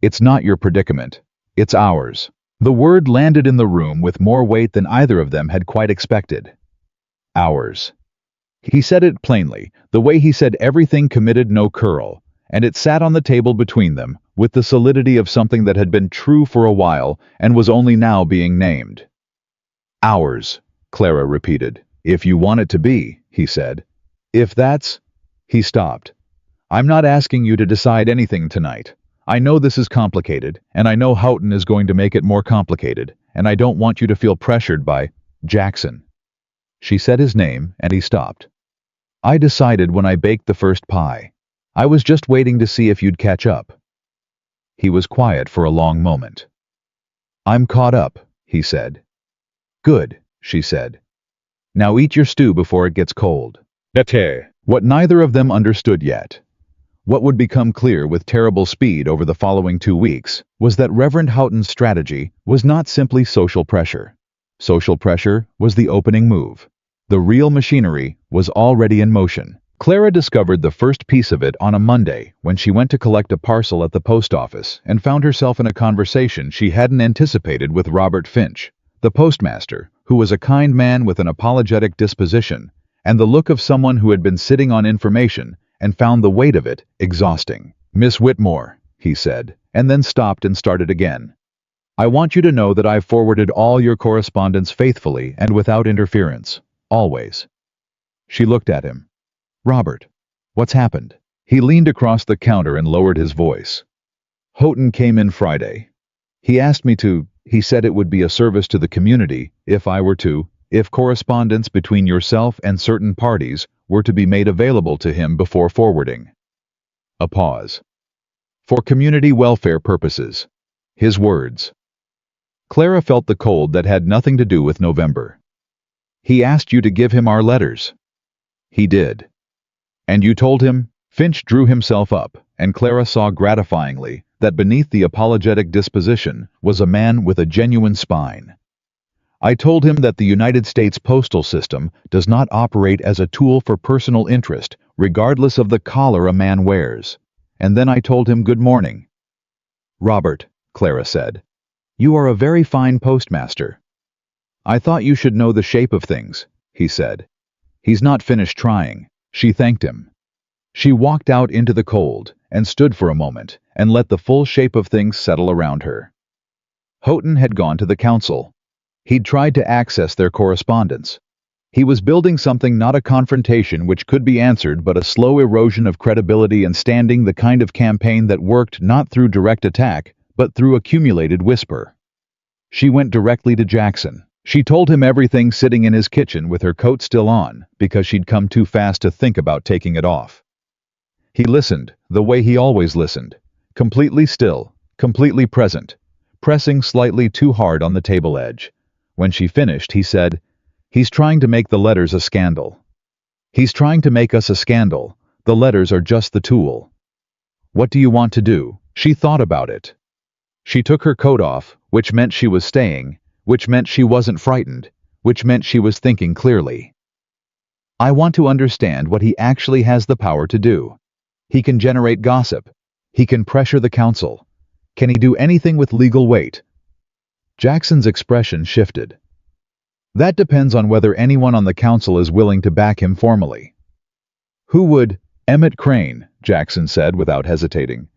"It's not your predicament. It's ours." The word landed in the room with more weight than either of them had quite expected. Ours. He said it plainly, the way he said everything committed no curl, and it sat on the table between them, with the solidity of something that had been true for a while and was only now being named. "Ours," Clara repeated. "If you want it to be," he said. "If that's—" He stopped. "I'm not asking you to decide anything tonight. I know this is complicated, and I know Houghton is going to make it more complicated, and I don't want you to feel pressured by Jackson." She said his name, and he stopped. "I decided when I baked the first pie. I was just waiting to see if you'd catch up." He was quiet for a long moment. "I'm caught up," he said. "Good," she said. "Now eat your stew before it gets cold." What neither of them understood yet, what would become clear with terrible speed over the following 2 weeks, was that Reverend Houghton's strategy was not simply social pressure. Social pressure was the opening move. The real machinery was already in motion. Clara discovered the first piece of it on a Monday when she went to collect a parcel at the post office and found herself in a conversation she hadn't anticipated with Robert Finch, the postmaster, who was a kind man with an apologetic disposition and the look of someone who had been sitting on information and found the weight of it exhausting. "Miss Whitmore," he said, and then stopped and started again. "I want you to know that I've forwarded all your correspondence faithfully and without interference. Always." She looked at him. "Robert, what's happened?" He leaned across the counter and lowered his voice. "Houghton came in Friday. He asked me to, he said it would be a service to the community if correspondence between yourself and certain parties were to be made available to him before forwarding." A pause. "For community welfare purposes." His words. Clara felt the cold that had nothing to do with November. He asked you to give him our letters. He did. And you told him? Finch drew himself up, and Clara saw gratifyingly that beneath the apologetic disposition was a man with a genuine spine. I told him that the United States postal system does not operate as a tool for personal interest, regardless of the collar a man wears. And then I told him good morning. Robert, Clara said, you are a very fine postmaster. I thought you should know the shape of things, he said. He's not finished trying. She thanked him. She walked out into the cold and stood for a moment and let the full shape of things settle around her. Houghton had gone to the council. He'd tried to access their correspondence. He was building something, not a confrontation which could be answered, but a slow erosion of credibility and standing, the kind of campaign that worked not through direct attack, but through accumulated whisper. She went directly to Jackson. She told him everything, sitting in his kitchen with her coat still on, because she'd come too fast to think about taking it off. He listened, the way he always listened, completely still, completely present, pressing slightly too hard on the table edge. When she finished, he said, "He's trying to make the letters a scandal. He's trying to make us a scandal. The letters are just the tool." "What do you want to do?" She thought about it. She took her coat off, which meant she was staying, which meant she wasn't frightened, which meant she was thinking clearly. "I want to understand what he actually has the power to do. He can generate gossip. He can pressure the council. Can he do anything with legal weight?" Jackson's expression shifted. "That depends on whether anyone on the council is willing to back him formally." "Who would?" "Emmett Crane," Jackson said without hesitating.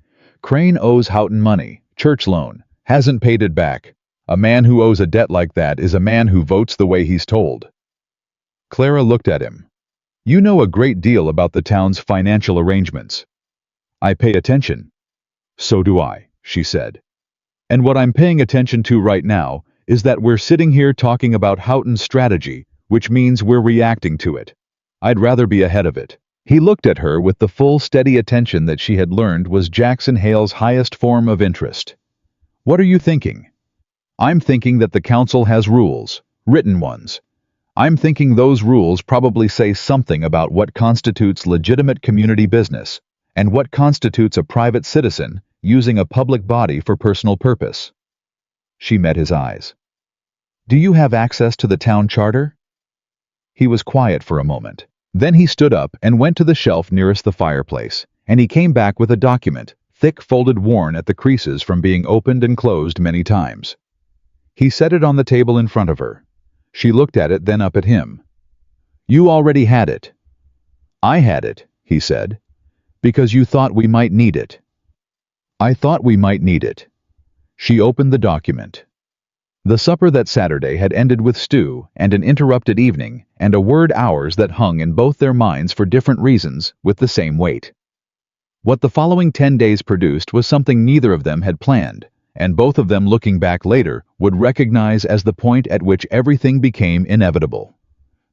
"Crane owes Houghton money, church loan, hasn't paid it back. A man who owes a debt like that is a man who votes the way he's told." Clara looked at him. "You know a great deal about the town's financial arrangements." "I pay attention." "So do I," she said. "And what I'm paying attention to right now is that we're sitting here talking about Houghton's strategy, which means we're reacting to it. I'd rather be ahead of it." He looked at her with the full, steady attention that she had learned was Jackson Hale's highest form of interest. "What are you thinking?" "I'm thinking that the council has rules, written ones. I'm thinking those rules probably say something about what constitutes legitimate community business and what constitutes a private citizen using a public body for personal purpose." She met his eyes. "Do you have access to the town charter?" He was quiet for a moment. Then he stood up and went to the shelf nearest the fireplace, and he came back with a document, thick, folded, worn at the creases from being opened and closed many times. He set it on the table in front of her. She looked at it, then up at him. "You already had it." "I had it," he said, "because you thought we might need it." "I thought we might need it." She opened the document. The supper that Saturday had ended with stew and an interrupted evening and a word hours that hung in both their minds for different reasons with the same weight. What the following 10 days produced was something neither of them had planned, and both of them, looking back later, would recognize as the point at which everything became inevitable.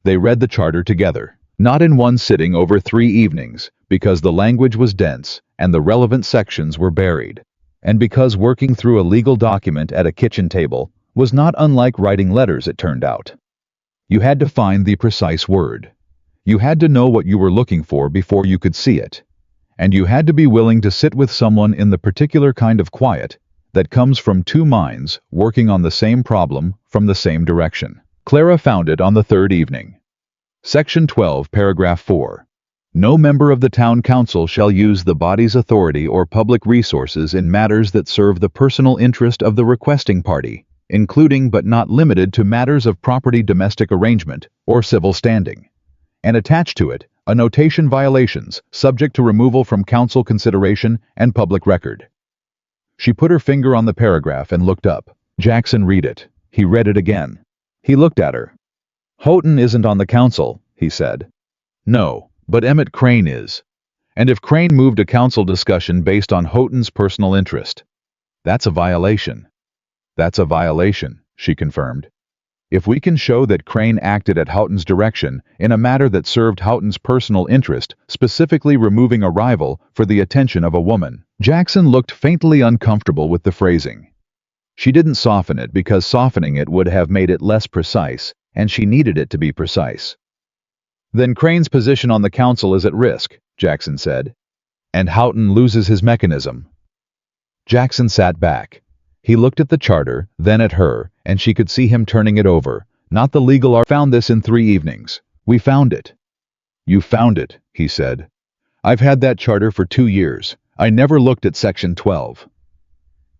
They read the charter together, not in one sitting over 3 evenings, because the language was dense and the relevant sections were buried, and because working through a legal document at a kitchen table was not unlike writing letters, it turned out. You had to find the precise word. You had to know what you were looking for before you could see it. And you had to be willing to sit with someone in the particular kind of quiet that comes from 2 minds working on the same problem from the same direction. Clara found it on the 3rd evening. Section 12, paragraph 4. No member of the town council shall use the body's authority or public resources in matters that serve the personal interest of the requesting party, including but not limited to matters of property, domestic arrangement, or civil standing. And attached to it, a notation: violations, subject to removal from council consideration and public record. She put her finger on the paragraph and looked up. Jackson read it. He read it again. He looked at her. "Houghton isn't on the council," he said. "No, but Emmett Crane is. And if Crane moved a council discussion based on Houghton's personal interest, that's a violation." "That's a violation," she confirmed. "If we can show that Crane acted at Houghton's direction in a matter that served Houghton's personal interest, specifically removing a rival for the attention of a woman." Jackson looked faintly uncomfortable with the phrasing. She didn't soften it because softening it would have made it less precise, and she needed it to be precise. Then Crane's position on the council is at risk, Jackson said. And Houghton loses his mechanism. Jackson sat back. He looked at the charter, then at her, and she could see him turning it over. Not the legal art. Found this in 3 evenings. We found it. You found it, he said. I've had that charter for 2 years. I never looked at Section 12.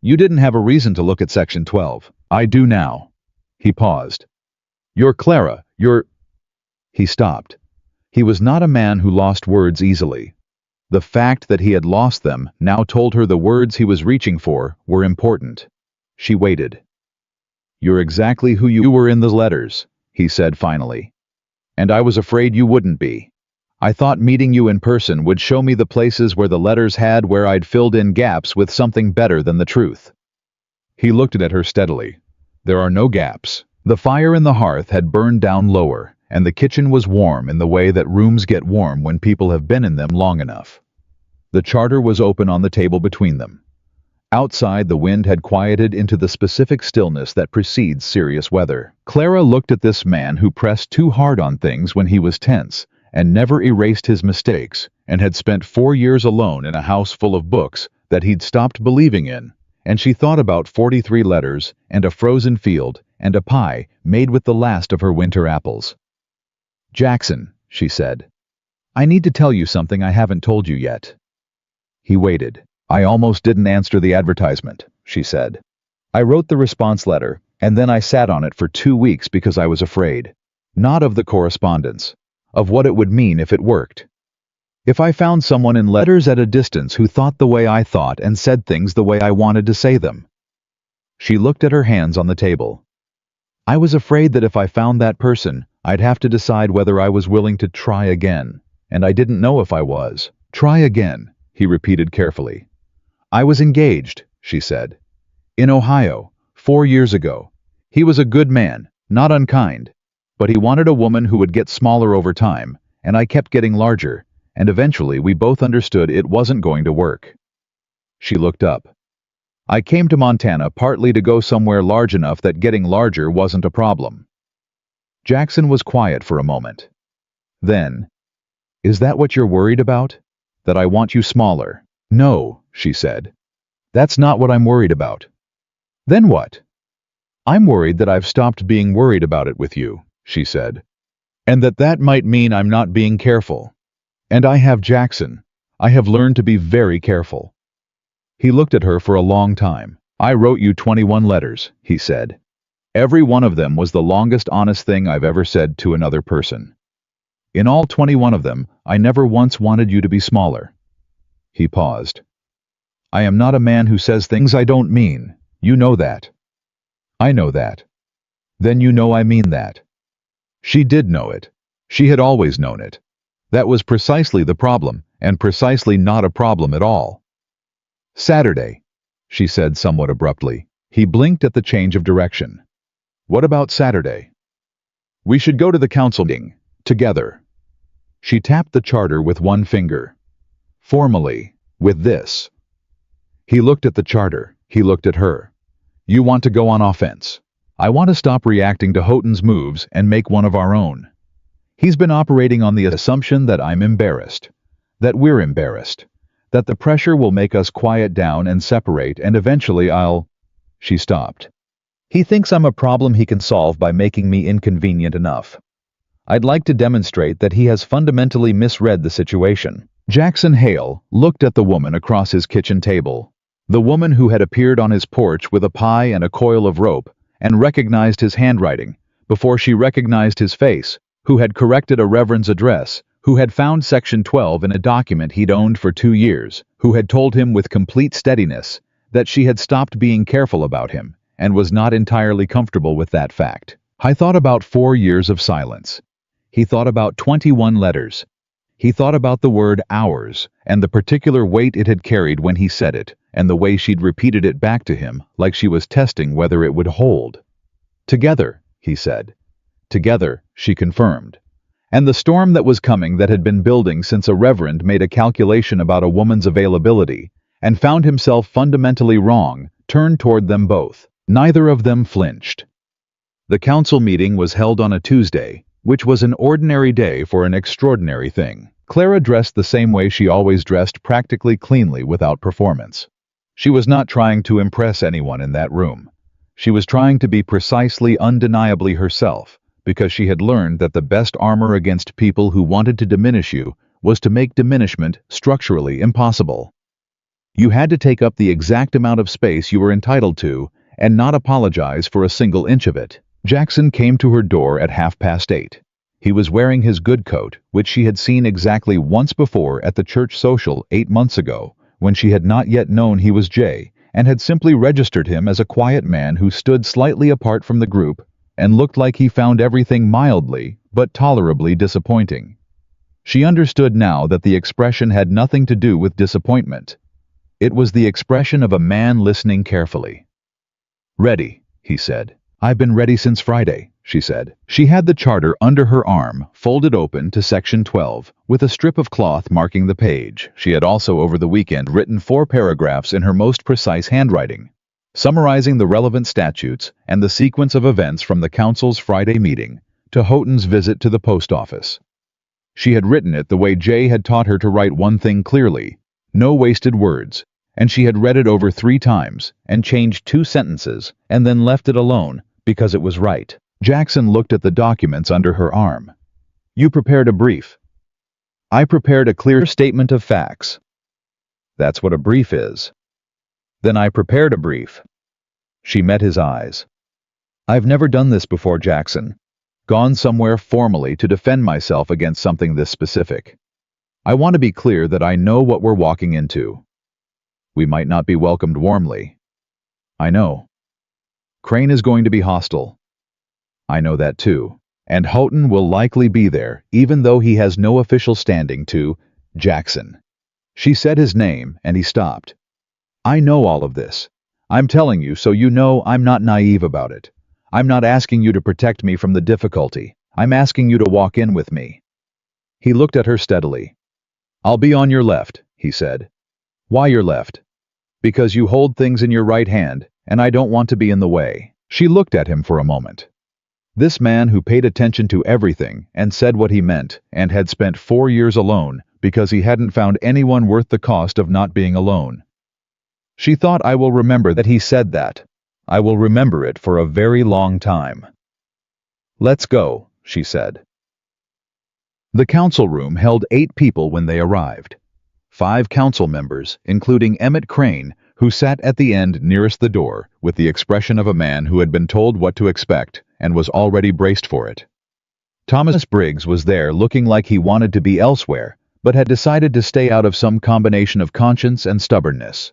You didn't have a reason to look at Section 12. I do now. He paused. You're Clara, you're... He stopped. He was not a man who lost words easily. The fact that he had lost them now told her the words he was reaching for were important. She waited. You're exactly who you were in the letters, he said finally. And I was afraid you wouldn't be. I thought meeting you in person would show me the places where the letters had where I'd filled in gaps with something better than the truth. He looked at her steadily. There are no gaps. The fire in the hearth had burned down lower, and the kitchen was warm in the way that rooms get warm when people have been in them long enough. The charter was open on the table between them. Outside, the wind had quieted into the specific stillness that precedes serious weather. Clara looked at this man who pressed too hard on things when he was tense, and never erased his mistakes, and had spent 4 years alone in a house full of books that he'd stopped believing in, and she thought about 43 letters, and a frozen field, and a pie made with the last of her winter apples. Jackson, she said, I need to tell you something I haven't told you yet. He waited. I almost didn't answer the advertisement, she said. I wrote the response letter, and then I sat on it for 2 weeks because I was afraid. Not of the correspondence, of what it would mean if it worked. If I found someone in letters at a distance who thought the way I thought and said things the way I wanted to say them. She looked at her hands on the table. I was afraid that if I found that person, I'd have to decide whether I was willing to try again, and I didn't know if I was. Try again, he repeated carefully. I was engaged, she said. In Ohio, 4 years ago. He was a good man, not unkind, but he wanted a woman who would get smaller over time, and I kept getting larger, and eventually we both understood it wasn't going to work. She looked up. I came to Montana partly to go somewhere large enough that getting larger wasn't a problem. Jackson was quiet for a moment. Then, is that what you're worried about? That I want you smaller? No, she said. That's not what I'm worried about. Then what? I'm worried that I've stopped being worried about it with you, she said. And that might mean I'm not being careful. And I have Jackson. I have learned to be very careful. He looked at her for a long time. I wrote you 21 letters, he said. Every one of them was the longest honest thing I've ever said to another person. In all 21 of them, I never once wanted you to be smaller. He paused. I am not a man who says things I don't mean. You know that. I know that. Then you know I mean that. She did know it. She had always known it. That was precisely the problem, and precisely not a problem at all. Saturday, she said somewhat abruptly. He blinked at the change of direction. What about Saturday? We should go to the council meeting, together. She tapped the charter with one finger. Formally, with this. He looked at the charter. He looked at her. You want to go on offense. I want to stop reacting to Houghton's moves and make one of our own. He's been operating on the assumption that I'm embarrassed, that we're embarrassed, that the pressure will make us quiet down and separate, and eventually I'll... She stopped. He thinks I'm a problem he can solve by making me inconvenient enough. I'd like to demonstrate that he has fundamentally misread the situation. Jackson Hale looked at the woman across his kitchen table, the woman who had appeared on his porch with a pie and a coil of rope, and recognized his handwriting, before she recognized his face, who had corrected a reverend's address, who had found Section 12 in a document he'd owned for 2 years, who had told him with complete steadiness that she had stopped being careful about him, and was not entirely comfortable with that fact. I thought about 4 years of silence. He thought about 21 letters. He thought about the word ours, and the particular weight it had carried when he said it, and the way she'd repeated it back to him, like she was testing whether it would hold. Together, he said. Together, she confirmed. And the storm that was coming that had been building since a reverend made a calculation about a woman's availability, and found himself fundamentally wrong, turned toward them both. Neither of them flinched. The council meeting was held on a Tuesday, which was an ordinary day for an extraordinary thing. Clara dressed the same way she always dressed, practically cleanly without performance. She was not trying to impress anyone in that room. She was trying to be precisely, undeniably herself, because she had learned that the best armor against people who wanted to diminish you was to make diminishment structurally impossible. You had to take up the exact amount of space you were entitled to and not apologize for a single inch of it. Jackson came to her door at 8:30. He was wearing his good coat, which she had seen exactly once before at the church social 8 months ago, when she had not yet known he was Jay, and had simply registered him as a quiet man who stood slightly apart from the group and looked like he found everything mildly but tolerably disappointing. She understood now that the expression had nothing to do with disappointment. It was the expression of a man listening carefully. "Ready," he said. "I've been ready since Friday," she said. She had the charter under her arm, folded open to section 12, with a strip of cloth marking the page. She had also over the weekend written 4 paragraphs in her most precise handwriting, summarizing the relevant statutes and the sequence of events from the council's Friday meeting to Houghton's visit to the post office. She had written it the way Jay had taught her to write one thing clearly, no wasted words, and she had read it over 3 times and changed 2 sentences and then left it alone because it was right. Jackson looked at the documents under her arm. "You prepared a brief." "I prepared a clear statement of facts." "That's what a brief is." "Then I prepared a brief." She met his eyes. "I've never done this before, Jackson. Gone somewhere formally to defend myself against something this specific. I want to be clear that I know what we're walking into. We might not be welcomed warmly. I know. Crane is going to be hostile. I know that too. And Houghton will likely be there, even though he has no official standing to Jackson." She said his name, and he stopped. "I know all of this. I'm telling you so you know I'm not naive about it. I'm not asking you to protect me from the difficulty. I'm asking you to walk in with me." He looked at her steadily. "I'll be on your left," he said. "Why your left?" "Because you hold things in your right hand, and I don't want to be in the way." She looked at him for a moment. This man who paid attention to everything and said what he meant and had spent 4 years alone because he hadn't found anyone worth the cost of not being alone. She thought, "I will remember that he said that. I will remember it for a very long time." "Let's go," she said. The council room held 8 people when they arrived. 5 council members, including Emmett Crane, who sat at the end nearest the door with the expression of a man who had been told what to expect and was already braced for it. Thomas Briggs was there looking like he wanted to be elsewhere, but had decided to stay out of some combination of conscience and stubbornness.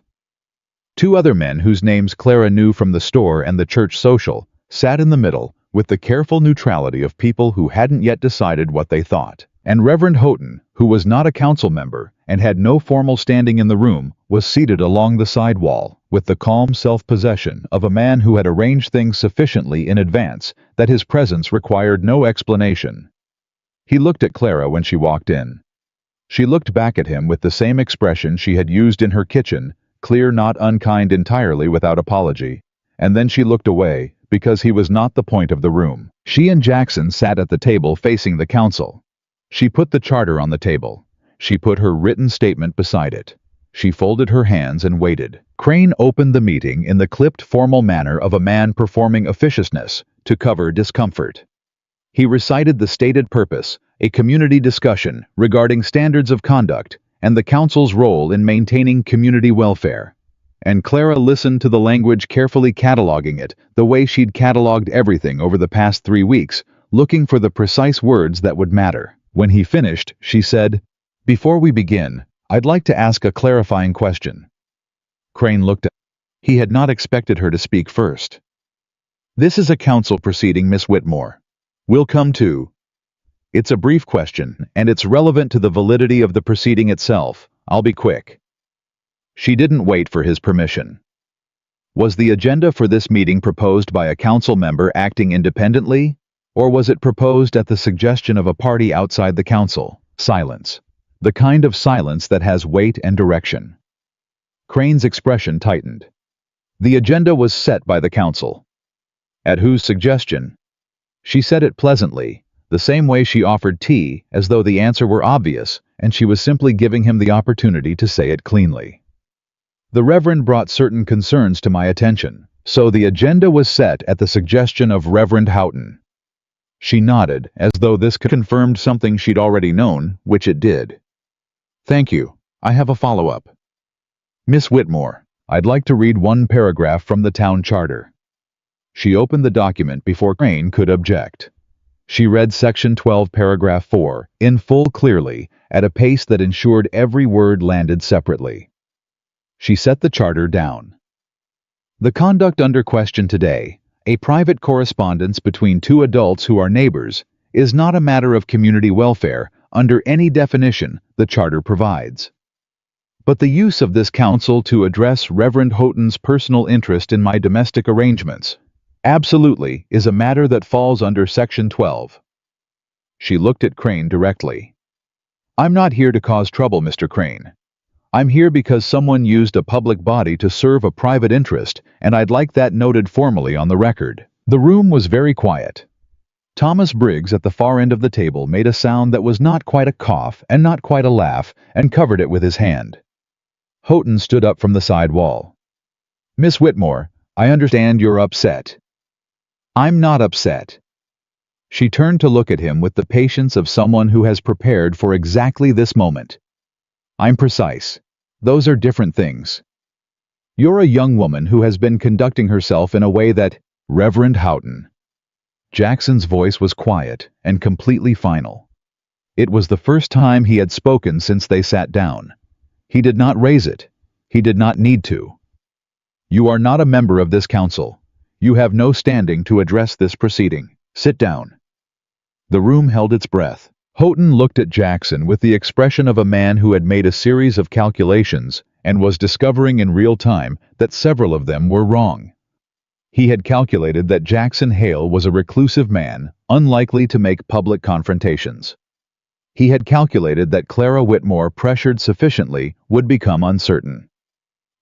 2 other men whose names Clara knew from the store and the church social sat in the middle with the careful neutrality of people who hadn't yet decided what they thought. And Reverend Houghton, who was not a council member and had no formal standing in the room, was seated along the side wall with the calm self-possession of a man who had arranged things sufficiently in advance that his presence required no explanation. He looked at Clara when she walked in. She looked back at him with the same expression she had used in her kitchen, clear, not unkind, entirely without apology, and then she looked away because he was not the point of the room. She and Jackson sat at the table facing the council. She put the charter on the table. She put her written statement beside it. She folded her hands and waited. Crane opened the meeting in the clipped formal manner of a man performing officiousness to cover discomfort. He recited the stated purpose, a community discussion regarding standards of conduct and the council's role in maintaining community welfare. And Clara listened to the language, carefully cataloging it the way she'd cataloged everything over the past 3 weeks, looking for the precise words that would matter. When he finished, she said, "Before we begin, I'd like to ask a clarifying question." Crane looked at her. He had not expected her to speak first. "This is a council proceeding, Miss Whitmore. We'll come to. It's a brief question, and it's relevant to the validity of the proceeding itself. I'll be quick." She didn't wait for his permission. Was the agenda for this meeting proposed by a council member acting independently? Or was it proposed at the suggestion of a party outside the council? Silence. The kind of silence that has weight and direction. Crane's expression tightened. The agenda was set by the council. At whose suggestion? She said it pleasantly, the same way she offered tea, as though the answer were obvious, and she was simply giving him the opportunity to say it cleanly. The Reverend brought certain concerns to my attention, so the agenda was set at the suggestion of Reverend Houghton. She nodded, as though this confirmed something she'd already known, which it did. Thank you. I have a follow-up. Miss Whitmore, I'd like to read one paragraph from the town charter. She opened the document before Crane could object. She read Section 12, Paragraph 4, in full clearly, at a pace that ensured every word landed separately. She set the charter down. The conduct under question today, a private correspondence between two adults who are neighbors, is not a matter of community welfare under any definition the charter provides. But the use of this counsel to address Reverend Houghton's personal interest in my domestic arrangements absolutely is a matter that falls under Section 12. She looked at Crane directly. I'm not here to cause trouble, Mr. Crane. I'm here because someone used a public body to serve a private interest, and I'd like that noted formally on the record. The room was very quiet. Thomas Briggs at the far end of the table made a sound that was not quite a cough and not quite a laugh, and covered it with his hand. Houghton stood up from the side wall. Miss Whitmore, I understand you're upset. I'm not upset. She turned to look at him with the patience of someone who has prepared for exactly this moment. I'm precise. Those are different things. You're a young woman who has been conducting herself in a way that, Reverend Houghton. Jackson's voice was quiet and completely final. It was the first time he had spoken since they sat down. He did not raise it. He did not need to. You are not a member of this council. You have no standing to address this proceeding. Sit down. The room held its breath. Houghton looked at Jackson with the expression of a man who had made a series of calculations and was discovering in real time that several of them were wrong. He had calculated that Jackson Hale was a reclusive man, unlikely to make public confrontations. He had calculated that Clara Whitmore, pressured sufficiently, would become uncertain.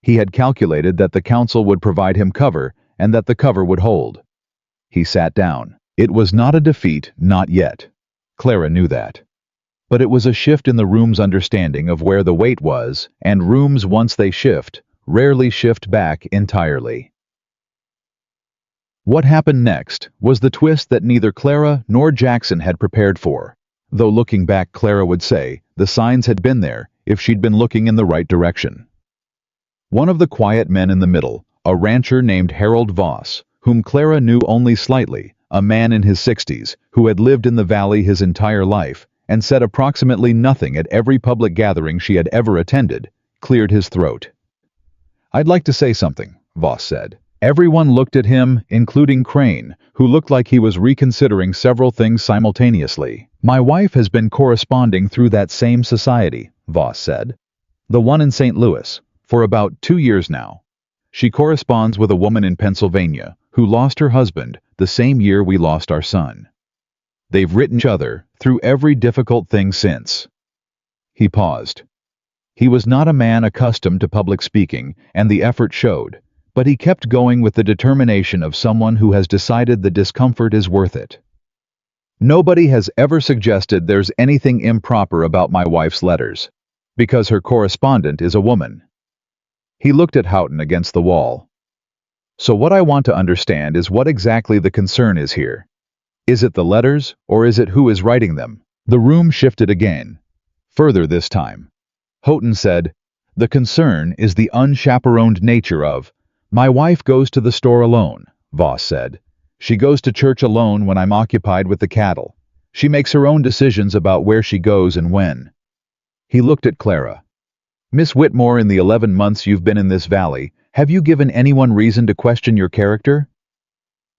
He had calculated that the council would provide him cover and that the cover would hold. He sat down. It was not a defeat, not yet. Clara knew that. But it was a shift in the room's understanding of where the weight was, and rooms, once they shift, rarely shift back entirely. What happened next was the twist that neither Clara nor Jackson had prepared for, though looking back Clara would say the signs had been there if she'd been looking in the right direction. One of the quiet men in the middle, a rancher named Harold Voss, whom Clara knew only slightly, a man in his 60s who had lived in the valley his entire life and said approximately nothing at every public gathering she had ever attended, cleared his throat. I'd like to say something, Voss said. Everyone looked at him, including Crane, who looked like he was reconsidering several things simultaneously. My wife has been corresponding through that same society, Voss said. The one in St. Louis, for about 2 years now. She corresponds with a woman in Pennsylvania who lost her husband the same year we lost our son. They've written each other through every difficult thing since. He paused. He was not a man accustomed to public speaking, and the effort showed, but he kept going with the determination of someone who has decided the discomfort is worth it. Nobody has ever suggested there's anything improper about my wife's letters, because her correspondent is a woman. He looked at Houghton against the wall. So what I want to understand is what exactly the concern is here. Is it the letters, or is it who is writing them? The room shifted again. Further this time. Houghton said, the concern is the unchaperoned nature of, my wife goes to the store alone, Voss said. She goes to church alone when I'm occupied with the cattle. She makes her own decisions about where she goes and when. He looked at Clara. Miss Whitmore, in the 11 months you've been in this valley, have you given anyone reason to question your character?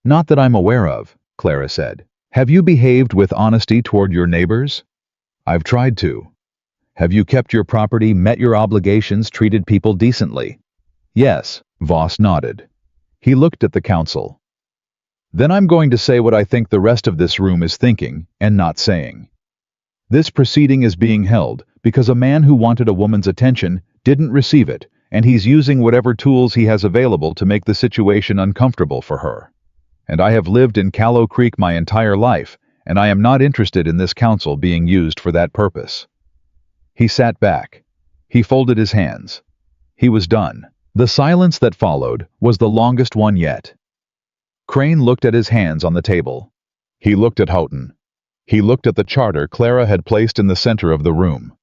Not that I'm aware of, Clara said. Have you behaved with honesty toward your neighbors? I've tried to. Have you kept your property, met your obligations, treated people decently? Yes, Voss nodded. He looked at the council. Then I'm going to say what I think the rest of this room is thinking and not saying. This proceeding is being held because a man who wanted a woman's attention didn't receive it, and he's using whatever tools he has available to make the situation uncomfortable for her. And I have lived in Callow Creek my entire life, and I am not interested in this council being used for that purpose." He sat back. He folded his hands. He was done. The silence that followed was the longest one yet. Crane looked at his hands on the table. He looked at Houghton. He looked at the charter Clara had placed in the center of the room.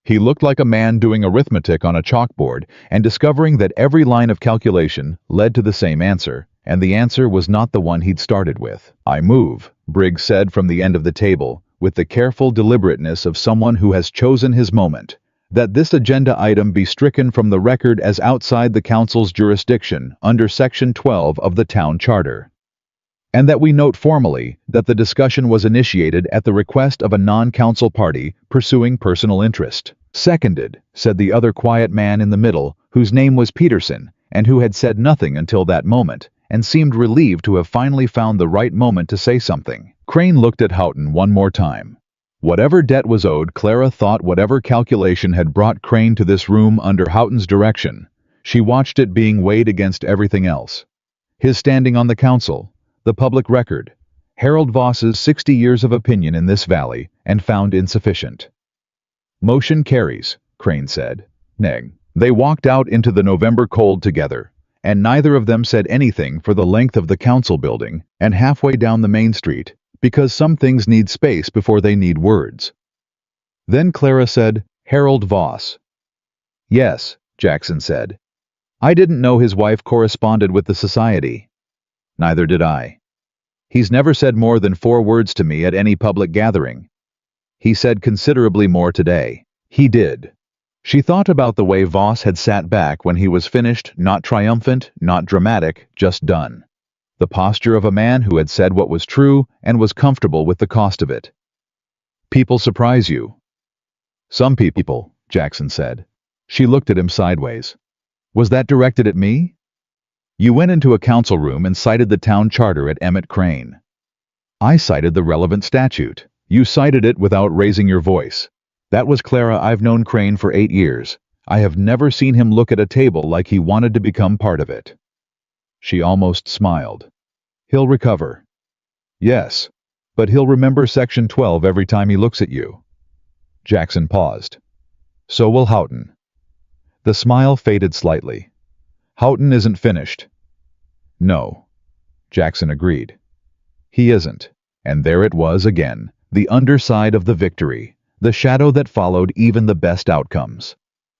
He looked like a man doing arithmetic on a chalkboard and discovering that every line of calculation led to the same answer, and the answer was not the one he'd started with. "I move," Briggs said from the end of the table, with the careful deliberateness of someone who has chosen his moment, "that this agenda item be stricken from the record as outside the council's jurisdiction under Section 12 of the Town Charter. And that we note formally that the discussion was initiated at the request of a non-council party pursuing personal interest." "Seconded," said the other quiet man in the middle, whose name was Peterson, and who had said nothing until that moment, and seemed relieved to have finally found the right moment to say something. Crane looked at Houghton one more time. Whatever debt was owed, Clara thought whatever calculation had brought Crane to this room under Houghton's direction, she watched it being weighed against everything else. His standing on the council, the public record, Harold Voss's 60 years of opinion in this valley, and found insufficient. "Motion carries," Crane said. Neg. They walked out into the November cold together, and neither of them said anything for the length of the council building and halfway down the main street, because some things need space before they need words. Then Clara said, "Harold Voss." "Yes," Jackson said. "I didn't know his wife corresponded with the society." "Neither did I. He's never said more than 4 words to me at any public gathering. He said considerably more today." He did. She thought about the way Voss had sat back when he was finished, not triumphant, not dramatic, just done. The posture of a man who had said what was true and was comfortable with the cost of it. "People surprise you." "Some people," Jackson said. She looked at him sideways. "Was that directed at me?" "You went into a council room and cited the town charter at Emmett Crane." "I cited the relevant statute. You cited it without raising your voice." "That was Clara. I've known Crane for 8 years. I have never seen him look at a table like he wanted to become part of it." She almost smiled. "He'll recover." "Yes, but he'll remember Section 12 every time he looks at you." Jackson paused. "So will Houghton." The smile faded slightly. "Houghton isn't finished." "No," Jackson agreed. "He isn't." And there it was again, the underside of the victory, the shadow that followed even the best outcomes.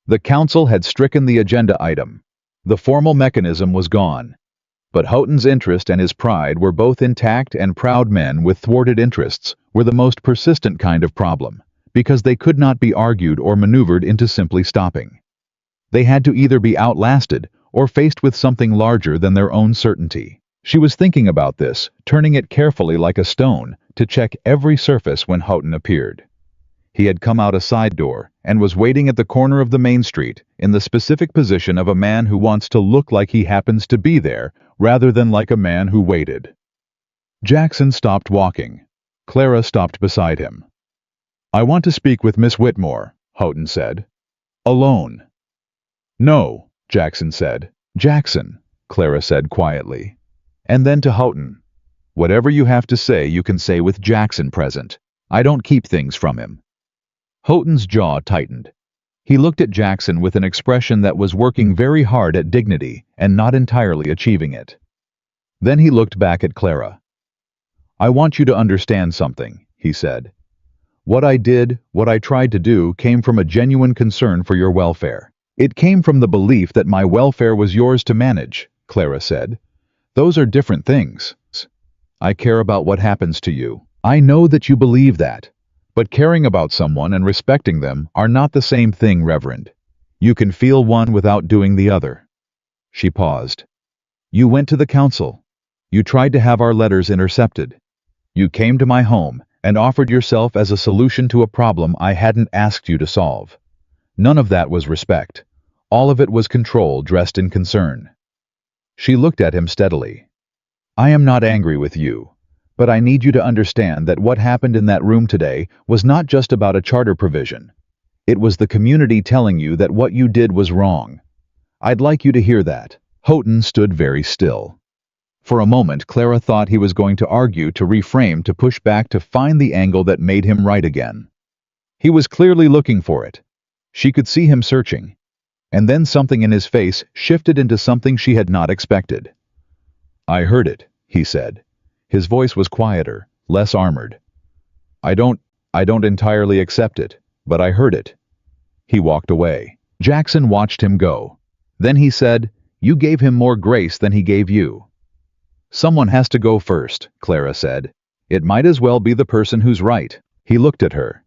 The council had stricken the agenda item. The formal mechanism was gone. But Houghton's interest and his pride were both intact, and proud men with thwarted interests were the most persistent kind of problem, because they could not be argued or maneuvered into simply stopping. They had to either be outlasted or faced with something larger than their own certainty. She was thinking about this, turning it carefully like a stone to check every surface when Houghton appeared. He had come out a side door and was waiting at the corner of the main street in the specific position of a man who wants to look like he happens to be there rather than like a man who waited. Jackson stopped walking. Clara stopped beside him. "I want to speak with Miss Whitmore," Houghton said. "Alone." "No," Jackson said. "Jackson," Clara said quietly. And then to Houghton, "Whatever you have to say, you can say with Jackson present. I don't keep things from him." Houghton's jaw tightened. He looked at Jackson with an expression that was working very hard at dignity and not entirely achieving it. Then he looked back at Clara. "I want you to understand something," he said. "What I did, what I tried to do, came from a genuine concern for your welfare. It came from the belief that my welfare was yours to manage," Clara said. "Those are different things. I care about what happens to you. I know that you believe that. But caring about someone and respecting them are not the same thing, Reverend. You can feel one without doing the other." She paused. "You went to the council. You tried to have our letters intercepted. You came to my home and offered yourself as a solution to a problem I hadn't asked you to solve. None of that was respect. All of it was control dressed in concern." She looked at him steadily. "I am not angry with you. But I need you to understand that what happened in that room today was not just about a charter provision. It was the community telling you that what you did was wrong. I'd like you to hear that." Houghton stood very still. For a moment, Clara thought he was going to argue, to reframe, to push back, to find the angle that made him right again. He was clearly looking for it. She could see him searching. And then something in his face shifted into something she had not expected. "I heard it," he said. His voice was quieter, less armored. I don't entirely accept it, but I heard it." He walked away. Jackson watched him go. Then he said, "You gave him more grace than he gave you." "Someone has to go first," Clara said. "It might as well be the person who's right." He looked at her.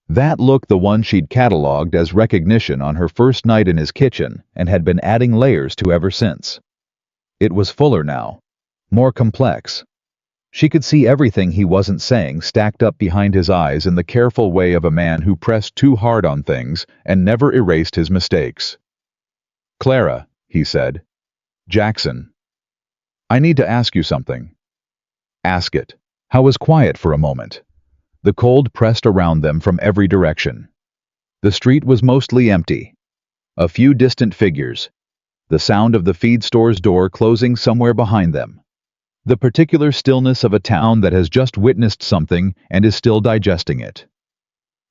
That look, the one she'd catalogued as recognition on her first night in his kitchen and had been adding layers to ever since. It was fuller now, more complex. She could see everything he wasn't saying stacked up behind his eyes in the careful way of a man who pressed too hard on things and never erased his mistakes. "Clara," he said. "Jackson. I need to ask you something." "Ask it." Howe was quiet for a moment. The cold pressed around them from every direction. The street was mostly empty. A few distant figures. The sound of the feed store's door closing somewhere behind them. The particular stillness of a town that has just witnessed something and is still digesting it.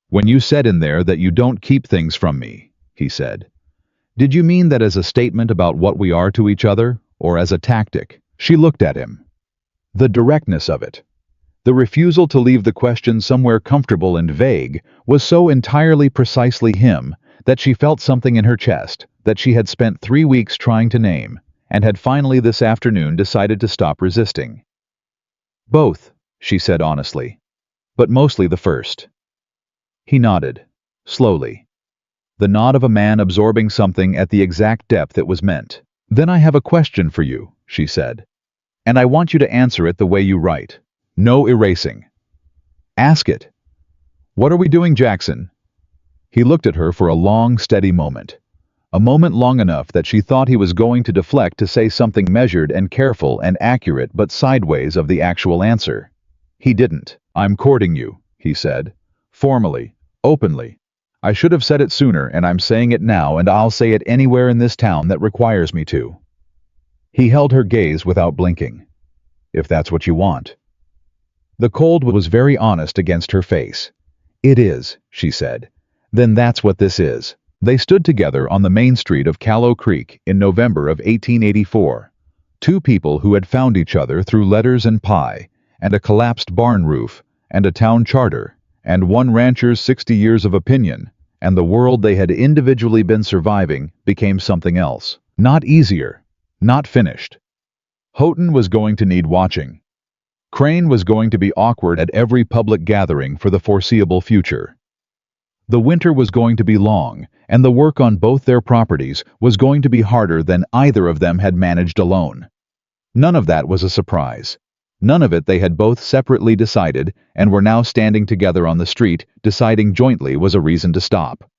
"When you said in there that you don't keep things from me," he said, "did you mean that as a statement about what we are to each other, or as a tactic?" She looked at him. The directness of it, the refusal to leave the question somewhere comfortable and vague, was so entirely precisely him that she felt something in her chest that she had spent 3 weeks trying to name, and had finally this afternoon decided to stop resisting. "Both," she said honestly, "but mostly the first." He nodded, slowly. The nod of a man absorbing something at the exact depth it was meant. "Then I have a question for you," she said. "And I want you to answer it the way you write. No erasing. Ask it." "What are we doing, Jackson?" He looked at her for a long, steady moment. A moment long enough that she thought he was going to deflect, to say something measured and careful and accurate, but sideways of the actual answer. He didn't. "I'm courting you," he said. "Formally. Openly. I should have said it sooner, and I'm saying it now, and I'll say it anywhere in this town that requires me to." He held her gaze without blinking. "If that's what you want." The cold was very honest against her face. "It is," she said. "Then that's what this is." They stood together on the main street of Callow Creek in November of 1884. Two people who had found each other through letters and pie, and a collapsed barn roof, and a town charter, and one rancher's 60 years of opinion, and the world they had individually been surviving became something else. Not easier. Not finished. Houghton was going to need watching. Crane was going to be awkward at every public gathering for the foreseeable future. The winter was going to be long, and the work on both their properties was going to be harder than either of them had managed alone. None of that was a surprise. None of it they had both separately decided, and were now standing together on the street, deciding jointly was a reason to stop.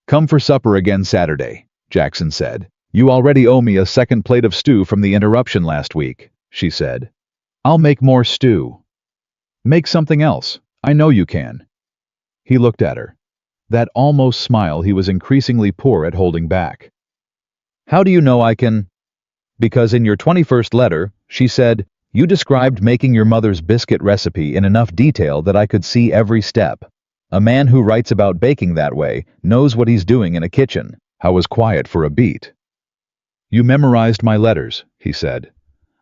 "Come for supper again Saturday," Jackson said. "You already owe me a second plate of stew from the interruption last week," she said. "I'll make more stew." "Make something else. I know you can." He looked at her. That almost smile he was increasingly poor at holding back. "How do you know I can?" "Because in your 21st letter," she said, "you described making your mother's biscuit recipe in enough detail that I could see every step. A man who writes about baking that way knows what he's doing in a kitchen." Howe was quiet for a beat. "You memorized my letters," he said.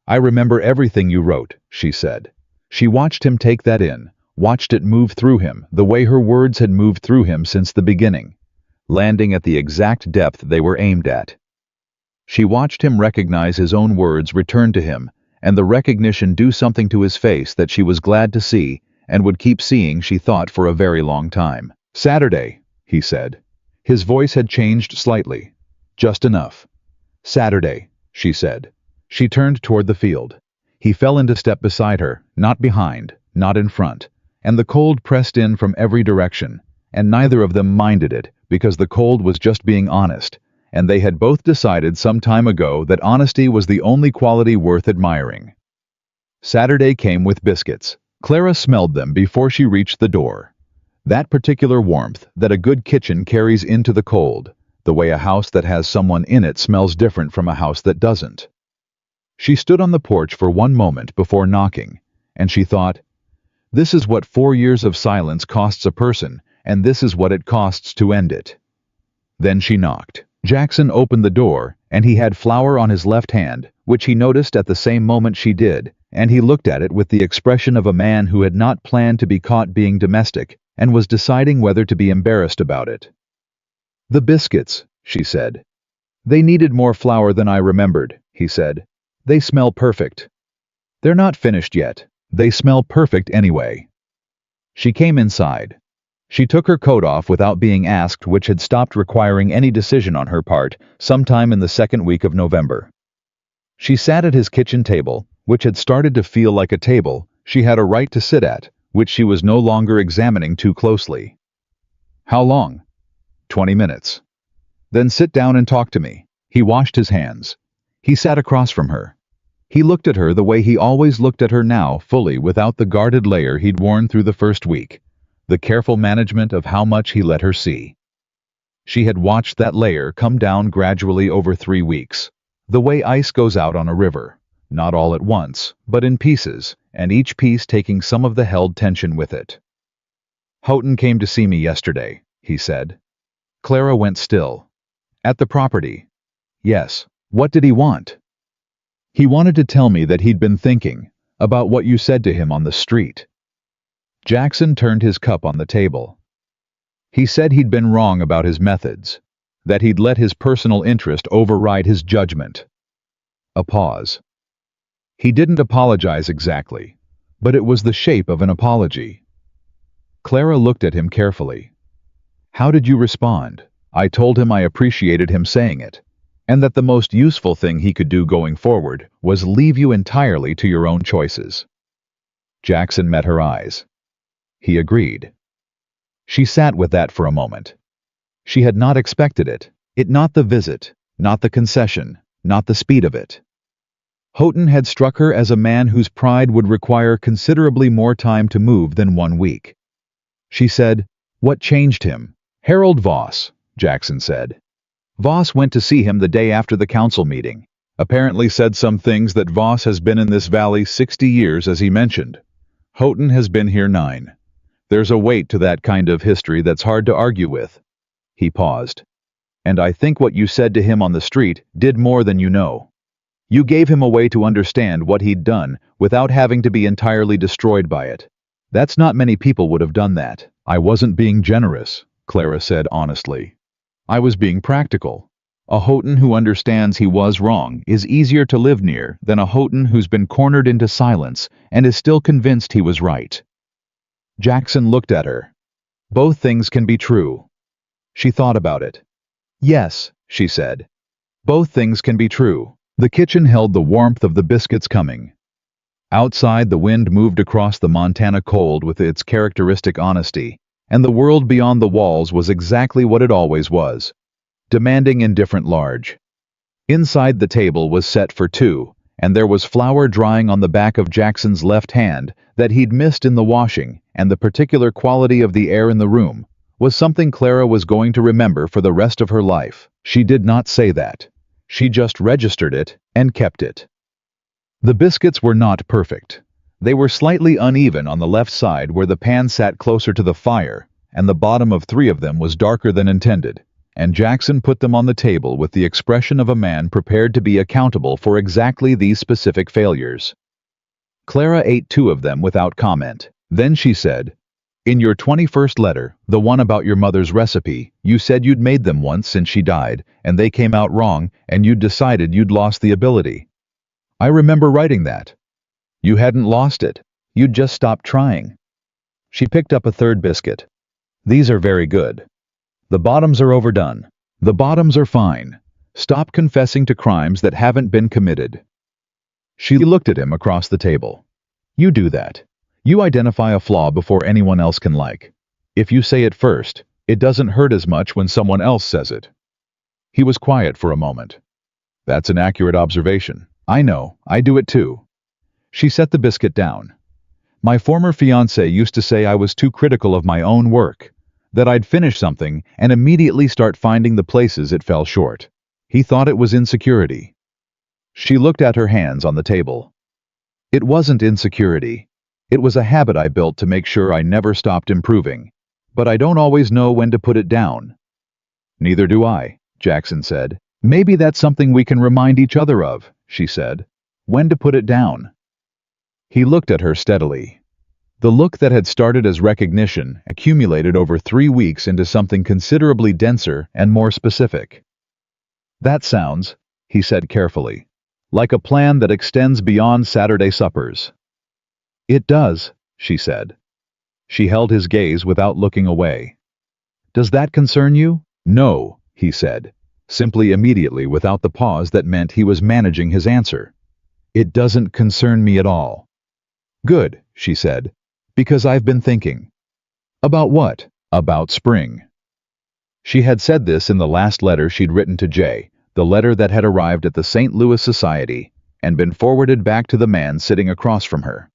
"I remember everything you wrote," she said. She watched him take that in, watched it move through him, the way her words had moved through him since the beginning, landing at the exact depth they were aimed at. She watched him recognize his own words return to him, and the recognition do something to his face that she was glad to see, and would keep seeing, she thought, for a very long time. "Saturday," he said. His voice had changed slightly. Just enough. "Saturday," she said. She turned toward the field. He fell into step beside her, not behind, not in front, and the cold pressed in from every direction, and neither of them minded it, because the cold was just being honest, and they had both decided some time ago that honesty was the only quality worth admiring. Saturday came with biscuits. Clara smelled them before she reached the door. That particular warmth that a good kitchen carries into the cold, the way a house that has someone in it smells different from a house that doesn't. She stood on the porch for one moment before knocking, and she thought, "This is what 4 years of silence costs a person, and this is what it costs to end it." Then she knocked. Jackson opened the door, and he had flour on his left hand, which he noticed at the same moment she did, and he looked at it with the expression of a man who had not planned to be caught being domestic and was deciding whether to be embarrassed about it. "The biscuits," she said. "They needed more flour than I remembered," he said. "They smell perfect." "They're not finished yet. They smell perfect anyway." She came inside. She took her coat off without being asked, which had stopped requiring any decision on her part sometime in the second week of November. She sat at his kitchen table, which had started to feel like a table she had a right to sit at, which she was no longer examining too closely. "How long?" 20 minutes. "Then sit down and talk to me." He washed his hands. He sat across from her. He looked at her the way he always looked at her now, fully without the guarded layer he'd worn through the first week, the careful management of how much he let her see. She had watched that layer come down gradually over 3 weeks, the way ice goes out on a river, not all at once, but in pieces, and each piece taking some of the held tension with it. "Houghton came to see me yesterday," he said. Clara went still. "At the property?" "Yes. What did he want?" "He wanted to tell me that he'd been thinking about what you said to him on the street." Jackson turned his cup on the table. "He said he'd been wrong about his methods, that he'd let his personal interest override his judgment." A pause. "He didn't apologize exactly, but it was the shape of an apology." Clara looked at him carefully. "How did you respond?" "I told him I appreciated him saying it, and that the most useful thing he could do going forward was leave you entirely to your own choices." Jackson met her eyes. He agreed. She sat with that for a moment. She had not expected it. Not the visit, not the concession, not the speed of it. Houghton had struck her as a man whose pride would require considerably more time to move than 1 week. She said, "What changed him?" "Harold Voss," Jackson said. "Voss went to see him the day after the council meeting. Apparently said some things that Voss has been in this valley 60 years, as he mentioned. Houghton has been here 9. There's a weight to that kind of history that's hard to argue with." He paused. "And I think what you said to him on the street did more than you know. You gave him a way to understand what he'd done without having to be entirely destroyed by it. That's not many people would have done that." "I wasn't being generous," Clara said honestly. "I was being practical. A Houghton who understands he was wrong is easier to live near than a Houghton who's been cornered into silence and is still convinced he was right." Jackson looked at her. "Both things can be true." She thought about it. "Yes," she said. "Both things can be true." The kitchen held the warmth of the biscuits coming. Outside, the wind moved across the Montana cold with its characteristic honesty, and the world beyond the walls was exactly what it always was, demanding indifferent large. Inside, the table was set for 2, and there was flour drying on the back of Jackson's left hand that he'd missed in the washing, and the particular quality of the air in the room was something Clara was going to remember for the rest of her life. She did not say that. She just registered it and kept it. The biscuits were not perfect. They were slightly uneven on the left side where the pan sat closer to the fire, and the bottom of 3 of them was darker than intended, and Jackson put them on the table with the expression of a man prepared to be accountable for exactly these specific failures. Clara ate 2 of them without comment. Then she said, "In your 21st letter, the one about your mother's recipe, you said you'd made them once since she died, and they came out wrong, and you'd decided you'd lost the ability. I remember writing that. You hadn't lost it. You'd just stopped trying." She picked up a 3rd biscuit. "These are very good. The bottoms are overdone. The bottoms are fine. Stop confessing to crimes that haven't been committed." She looked at him across the table. "You do that. You identify a flaw before anyone else can like. If you say it first, it doesn't hurt as much when someone else says it." He was quiet for a moment. "That's an accurate observation. I know, I do it too." She set the biscuit down. "My former fiancé used to say I was too critical of my own work. that I'd finish something and immediately start finding the places it fell short. He thought it was insecurity. She looked at her hands on the table. It wasn't insecurity. It was a habit I built to make sure I never stopped improving. But I don't always know when to put it down. Neither do I, Jackson said. Maybe that's something we can remind each other of, she said. When to put it down. He looked at her steadily. The look that had started as recognition accumulated over 3 weeks into something considerably denser and more specific. That sounds, he said carefully, like a plan that extends beyond Saturday suppers. It does, she said. She held his gaze without looking away. Does that concern you? No, he said, simply immediately without the pause that meant he was managing his answer. It doesn't concern me at all. Good, she said, because I've been thinking. About what? About spring. She had said this in the last letter she'd written to Jay, the letter that had arrived at the St. Louis Society and been forwarded back to the man sitting across from her.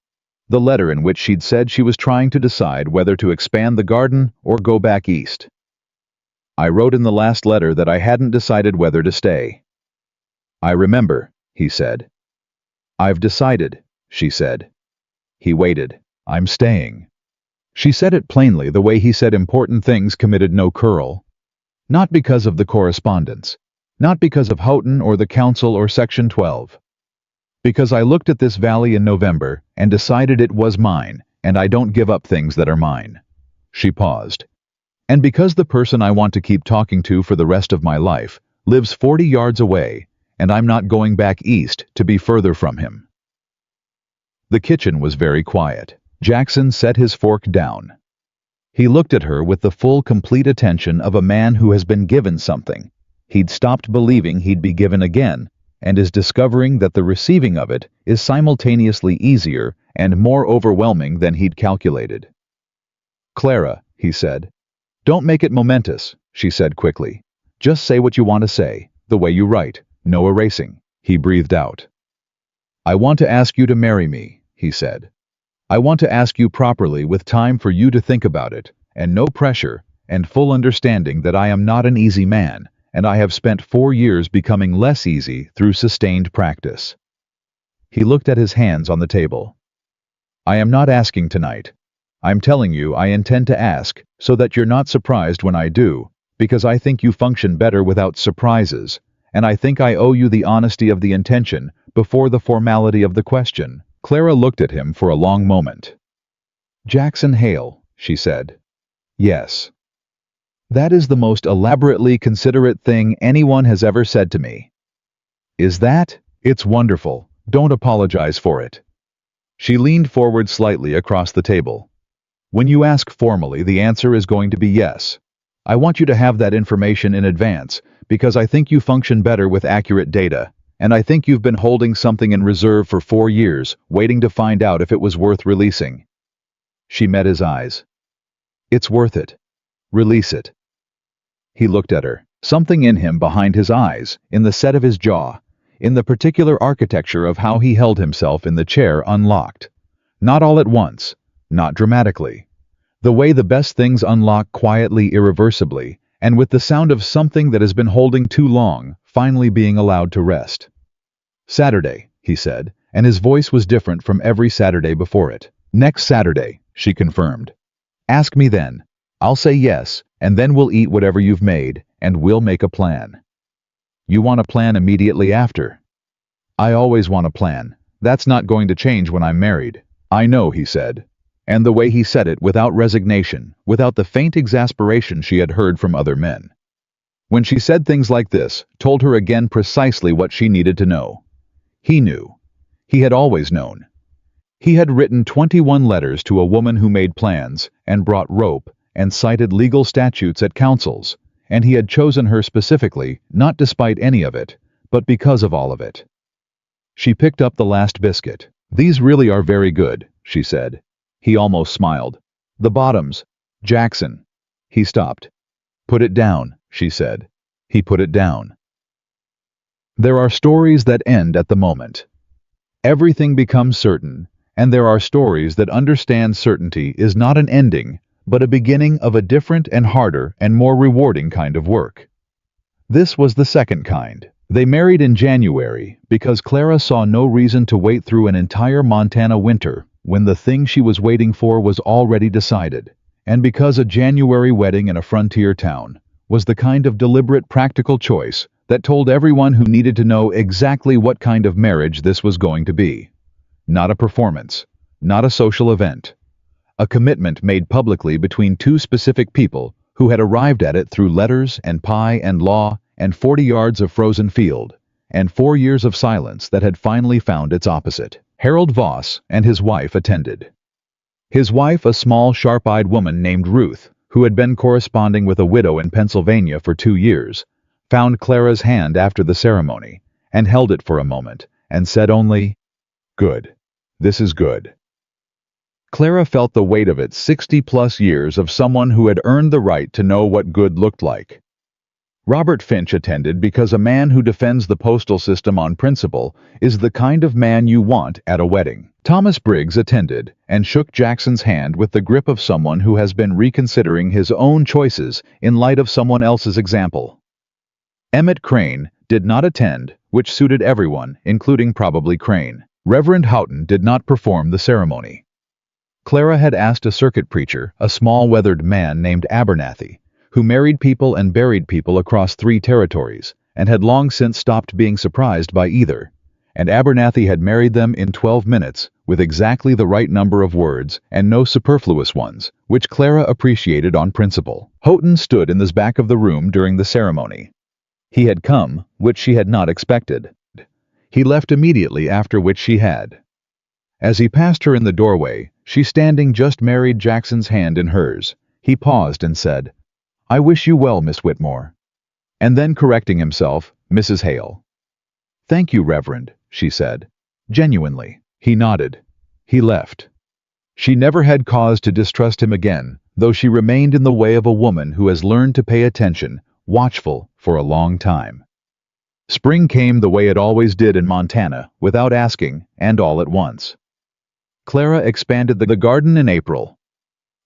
The letter in which she'd said she was trying to decide whether to expand the garden or go back east. I wrote in the last letter that I hadn't decided whether to stay. I remember, he said. I've decided, she said. He waited. I'm staying. She said it plainly the way he said important things committed no curl. Not because of the correspondence. Not because of Houghton or the council or Section 12. Because I looked at this valley in November and decided it was mine, and I don't give up things that are mine. She paused. And because the person I want to keep talking to for the rest of my life lives 40 yards away, and I'm not going back east to be further from him. The kitchen was very quiet. Jackson set his fork down. He looked at her with the full, complete attention of a man who has been given something. He'd stopped believing he'd be given again, and is discovering that the receiving of it is simultaneously easier and more overwhelming than he'd calculated. Clara, he said. Don't make it momentous, she said quickly. Just say what you want to say, the way you write, no erasing, he breathed out. I want to ask you to marry me, he said. I want to ask you properly with time for you to think about it, and no pressure, and full understanding that I am not an easy man, and I have spent 4 years becoming less easy through sustained practice. He looked at his hands on the table. I am not asking tonight. I'm telling you I intend to ask, so that you're not surprised when I do, because I think you function better without surprises, and I think I owe you the honesty of the intention before the formality of the question. Clara looked at him for a long moment. Jackson Hale, she said. Yes. That is the most elaborately considerate thing anyone has ever said to me. Is that? It's wonderful. Don't apologize for it. She leaned forward slightly across the table. When you ask formally, the answer is going to be yes. I want you to have that information in advance, because I think you function better with accurate data, and I think you've been holding something in reserve for 4 years, waiting to find out if it was worth releasing. She met his eyes. It's worth it. Release it. He looked at her. Something in him behind his eyes, in the set of his jaw, in the particular architecture of how he held himself in the chair unlocked. Not all at once, not dramatically. The way the best things unlock quietly, irreversibly, and with the sound of something that has been holding too long, finally being allowed to rest. Saturday, he said, and his voice was different from every Saturday before it. Next Saturday, she confirmed. Ask me then. I'll say yes, and then we'll eat whatever you've made, and we'll make a plan. You want a plan immediately after? I always want a plan. That's not going to change when I'm married. I know, he said. And the way he said it without resignation, without the faint exasperation she had heard from other men. When she said things like this, told her again precisely what she needed to know. He knew. He had always known. He had written 21 letters to a woman who made plans and brought rope and cited legal statutes at councils, and he had chosen her specifically, not despite any of it, but because of all of it. She picked up the last biscuit. These really are very good, she said. He almost smiled. The bottoms. Jackson. He stopped. Put it down, she said. He put it down. There are stories that end at the moment. Everything becomes certain, and there are stories that understand certainty is not an ending, but a beginning of a different and harder and more rewarding kind of work. This was the second kind. They married in January because Clara saw no reason to wait through an entire Montana winter when the thing she was waiting for was already decided, and because a January wedding in a frontier town was the kind of deliberate practical choice that told everyone who needed to know exactly what kind of marriage this was going to be. Not a performance, not a social event. A commitment made publicly between two specific people who had arrived at it through letters and pie and law and 40 yards of frozen field, and 4 years of silence that had finally found its opposite. Harold Voss and his wife attended. His wife, a small, sharp-eyed woman named Ruth, who had been corresponding with a widow in Pennsylvania for 2 years, found Clara's hand after the ceremony and held it for a moment and said only, "Good. This is good." Clara felt the weight of it 60-plus years of someone who had earned the right to know what good looked like. Robert Finch attended because a man who defends the postal system on principle is the kind of man you want at a wedding. Thomas Briggs attended and shook Jackson's hand with the grip of someone who has been reconsidering his own choices in light of someone else's example. Emmett Crane did not attend, which suited everyone, including probably Crane. Reverend Houghton did not perform the ceremony. Clara had asked a circuit preacher, a small weathered man named Abernathy, who married people and buried people across 3 territories, and had long since stopped being surprised by either, and Abernathy had married them in 12 minutes, with exactly the right number of words and no superfluous ones, which Clara appreciated on principle. Houghton stood in the back of the room during the ceremony. He had come, which she had not expected. He left immediately after which she had. As he passed her in the doorway, she standing just married Jackson's hand in hers. He paused and said, "I wish you well, Miss Whitmore." And then correcting himself, "Mrs. Hale." "Thank you, Reverend," she said. Genuinely. He nodded. He left. She never had cause to distrust him again, though she remained in the way of a woman who has learned to pay attention, watchful, for a long time. Spring came the way it always did in Montana, without asking, and all at once. Clara expanded the garden in April.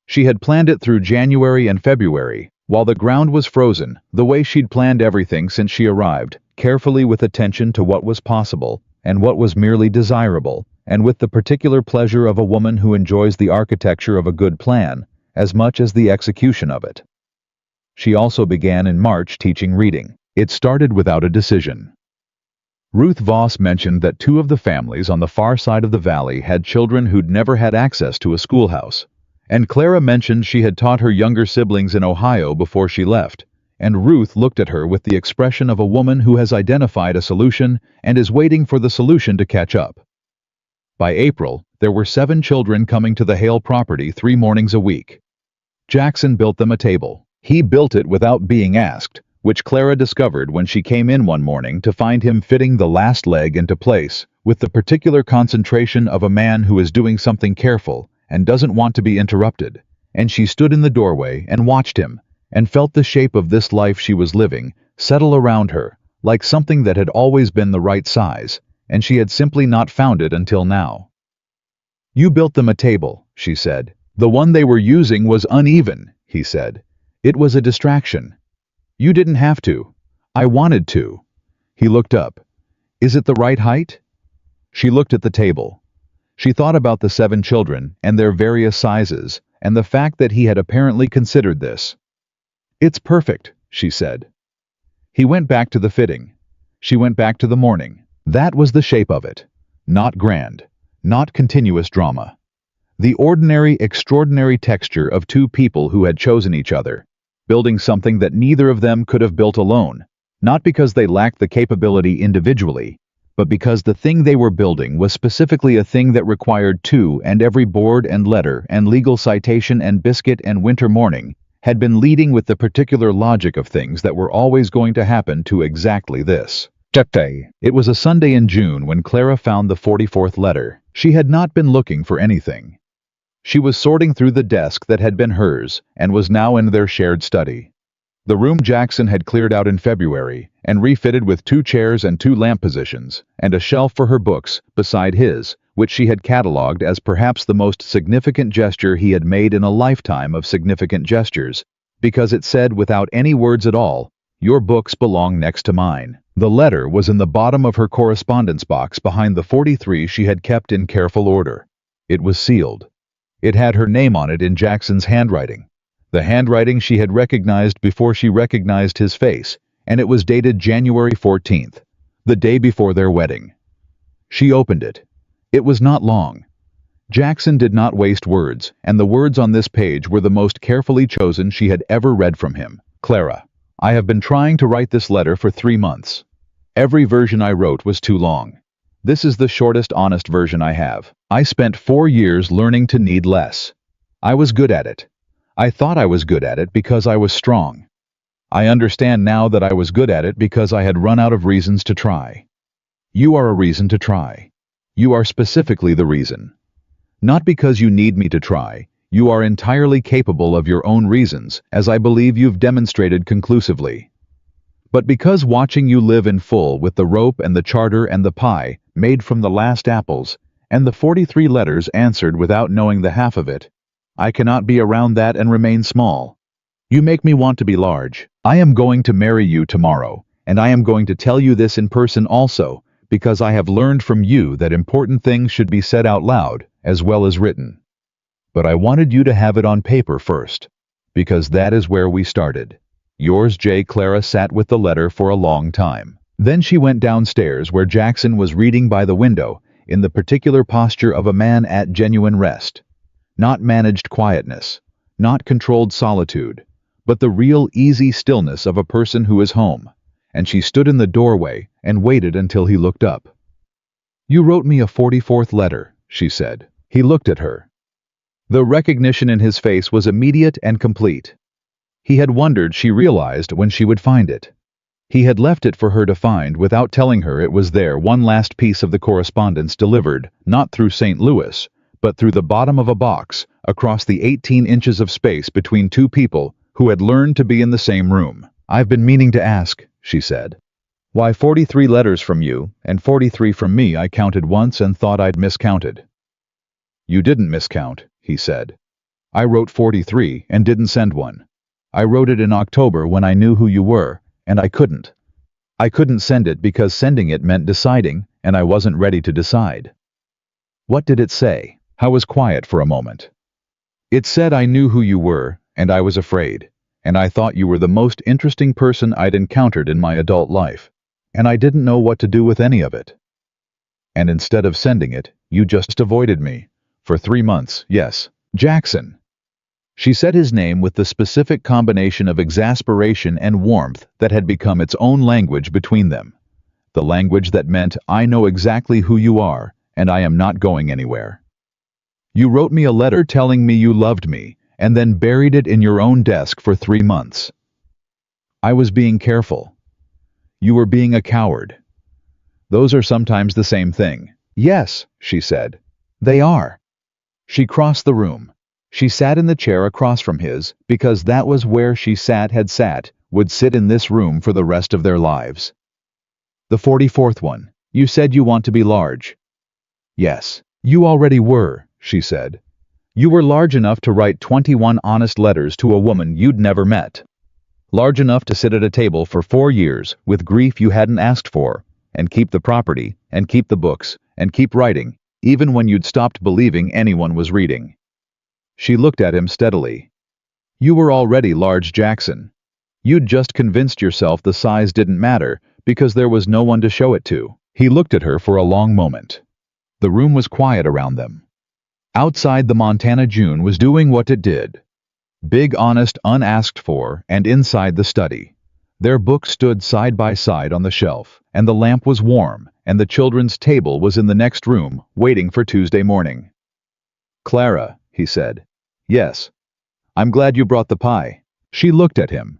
She had planned it through January and February, while the ground was frozen, the way she'd planned everything since she arrived, carefully with attention to what was possible, and what was merely desirable, and with the particular pleasure of a woman who enjoys the architecture of a good plan, as much as the execution of it. She also began in March teaching reading. It started without a decision. Ruth Voss mentioned that 2 of the families on the far side of the valley had children who'd never had access to a schoolhouse, and Clara mentioned she had taught her younger siblings in Ohio before she left, and Ruth looked at her with the expression of a woman who has identified a solution and is waiting for the solution to catch up. By April, there were 7 children coming to the Hale property 3 mornings a week. Jackson built them a table. He built it without being asked, which Clara discovered when she came in one morning to find him fitting the last leg into place, with the particular concentration of a man who is doing something careful and doesn't want to be interrupted, and she stood in the doorway and watched him, and felt the shape of this life she was living settle around her, like something that had always been the right size, and she had simply not found it until now. "You built them a table," she said. "The one they were using was uneven," he said. "It was a distraction. You didn't have to. I wanted to." He looked up. "Is it the right height?" She looked at the table. She thought about the 7 children and their various sizes, and the fact that he had apparently considered this. "It's perfect," she said. He went back to the fitting. She went back to the morning. That was the shape of it. Not grand. Not continuous drama. The ordinary, extraordinary texture of 2 people who had chosen each other, building something that neither of them could have built alone, not because they lacked the capability individually, but because the thing they were building was specifically a thing that required 2, and every board and letter and legal citation and biscuit and winter morning had been leading with the particular logic of things that were always going to happen to exactly this. It was a Sunday in June when Clara found the 44th letter. She had not been looking for anything. She was sorting through the desk that had been hers and was now in their shared study. The room Jackson had cleared out in February and refitted with 2 chairs and 2 lamp positions and a shelf for her books beside his, which she had catalogued as perhaps the most significant gesture he had made in a lifetime of significant gestures, because it said without any words at all, "Your books belong next to mine." The letter was in the bottom of her correspondence box behind the 43 she had kept in careful order. It was sealed. It had her name on it in Jackson's handwriting, the handwriting she had recognized before she recognized his face, and it was dated January 14th, the day before their wedding. She opened it. It was not long. Jackson did not waste words, and the words on this page were the most carefully chosen she had ever read from him. "Clara, I have been trying to write this letter for 3 months. Every version I wrote was too long. This is the shortest, honest version I have. I spent 4 years learning to need less. I was good at it. I thought I was good at it because I was strong. I understand now that I was good at it because I had run out of reasons to try. You are a reason to try. You are specifically the reason. Not because you need me to try. You are entirely capable of your own reasons, as I believe you've demonstrated conclusively. But because watching you live in full with the rope and the charter and the pie, made from the last apples, and the 43 letters answered without knowing the half of it, I cannot be around that and remain small. You make me want to be large. I am going to marry you tomorrow, and I am going to tell you this in person also, because I have learned from you that important things should be said out loud, as well as written. But I wanted you to have it on paper first, because that is where we started. Yours, J. Clara sat with the letter for a long time. Then she went downstairs where Jackson was reading by the window, in the particular posture of a man at genuine rest. Not managed quietness, not controlled solitude, but the real easy stillness of a person who is home, and she stood in the doorway and waited until he looked up. "You wrote me a 44th letter," she said. He looked at her. The recognition in his face was immediate and complete. He had wondered, she realized, when she would find it. He had left it for her to find without telling her it was there, one last piece of the correspondence delivered, not through St. Louis, but through the bottom of a box, across the 18 inches of space between two people who had learned to be in the same room. "I've been meaning to ask," she said. "Why 43 letters from you, and 43 from me I counted once and thought I'd miscounted." "You didn't miscount," he said. "I wrote 43 and didn't send one. I wrote it in October when I knew who you were, and I couldn't. I couldn't send it because sending it meant deciding, and I wasn't ready to decide." "What did it say?" I was quiet for a moment. "It said I knew who you were, and I was afraid, and I thought you were the most interesting person I'd encountered in my adult life, and I didn't know what to do with any of it. And instead of sending it, you just avoided me. For 3 months, yes. Jackson." She said his name with the specific combination of exasperation and warmth that had become its own language between them. The language that meant, "I know exactly who you are, and I am not going anywhere. You wrote me a letter telling me you loved me, and then buried it in your own desk for 3 months. I was being careful. You were being a coward. Those are sometimes the same thing." "Yes," she said. "They are." She crossed the room. She sat in the chair across from his, because that was where she had sat, would sit in this room for the rest of their lives. "The 44th one. You said you want to be large." "Yes. You already were," she said. "You were large enough to write 21 honest letters to a woman you'd never met. Large enough to sit at a table for 4 years with grief you hadn't asked for, and keep the property, and keep the books, and keep writing, even when you'd stopped believing anyone was reading." She looked at him steadily. "You were already large, Jackson. You'd just convinced yourself the size didn't matter because there was no one to show it to." He looked at her for a long moment. The room was quiet around them. Outside, the Montana June was doing what it did. Big, honest, unasked for, and inside the study. Their books stood side by side on the shelf, and the lamp was warm, and the children's table was in the next room, waiting for Tuesday morning. "Clara," he said. "Yes. I'm glad you brought the pie." She looked at him.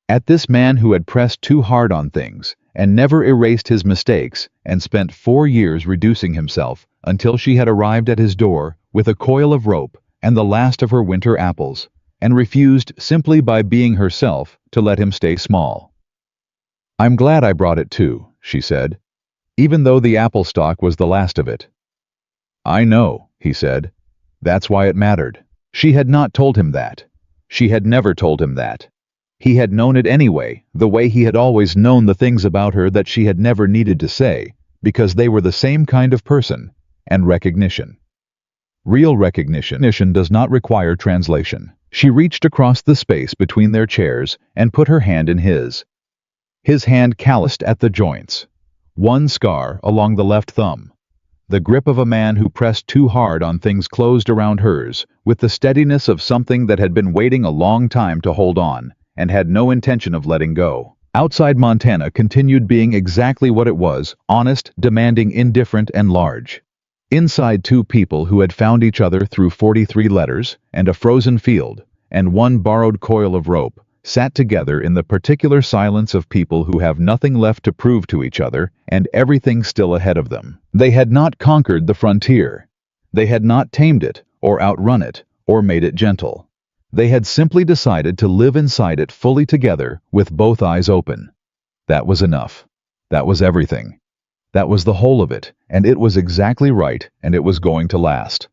At this man who had pressed too hard on things, and never erased his mistakes, and spent 4 years reducing himself, until she had arrived at his door, with a coil of rope, and the last of her winter apples, and refused, simply by being herself, to let him stay small. "I'm glad I brought it too," she said, "even though the apple stock was the last of it." I know, he said. That's why it mattered. She had not told him that. She had never told him that. He had known it anyway, the way he had always known the things about her that she had never needed to say, because they were the same kind of person, and recognition. Real recognition does not require translation. She reached across the space between their chairs and put her hand in his. His hand calloused at the joints. One scar along the left thumb. The grip of a man who pressed too hard on things closed around hers, with the steadiness of something that had been waiting a long time to hold on, and had no intention of letting go. Outside Montana continued being exactly what it was, honest, demanding, indifferent, and large. Inside, two people who had found each other through 43 letters, and a frozen field, and one borrowed coil of rope, sat together in the particular silence of people who have nothing left to prove to each other, and everything still ahead of them. They had not conquered the frontier. They had not tamed it, or outrun it, or made it gentle. They had simply decided to live inside it fully together, with both eyes open. That was enough. That was everything. That was the whole of it, and it was exactly right, and it was going to last.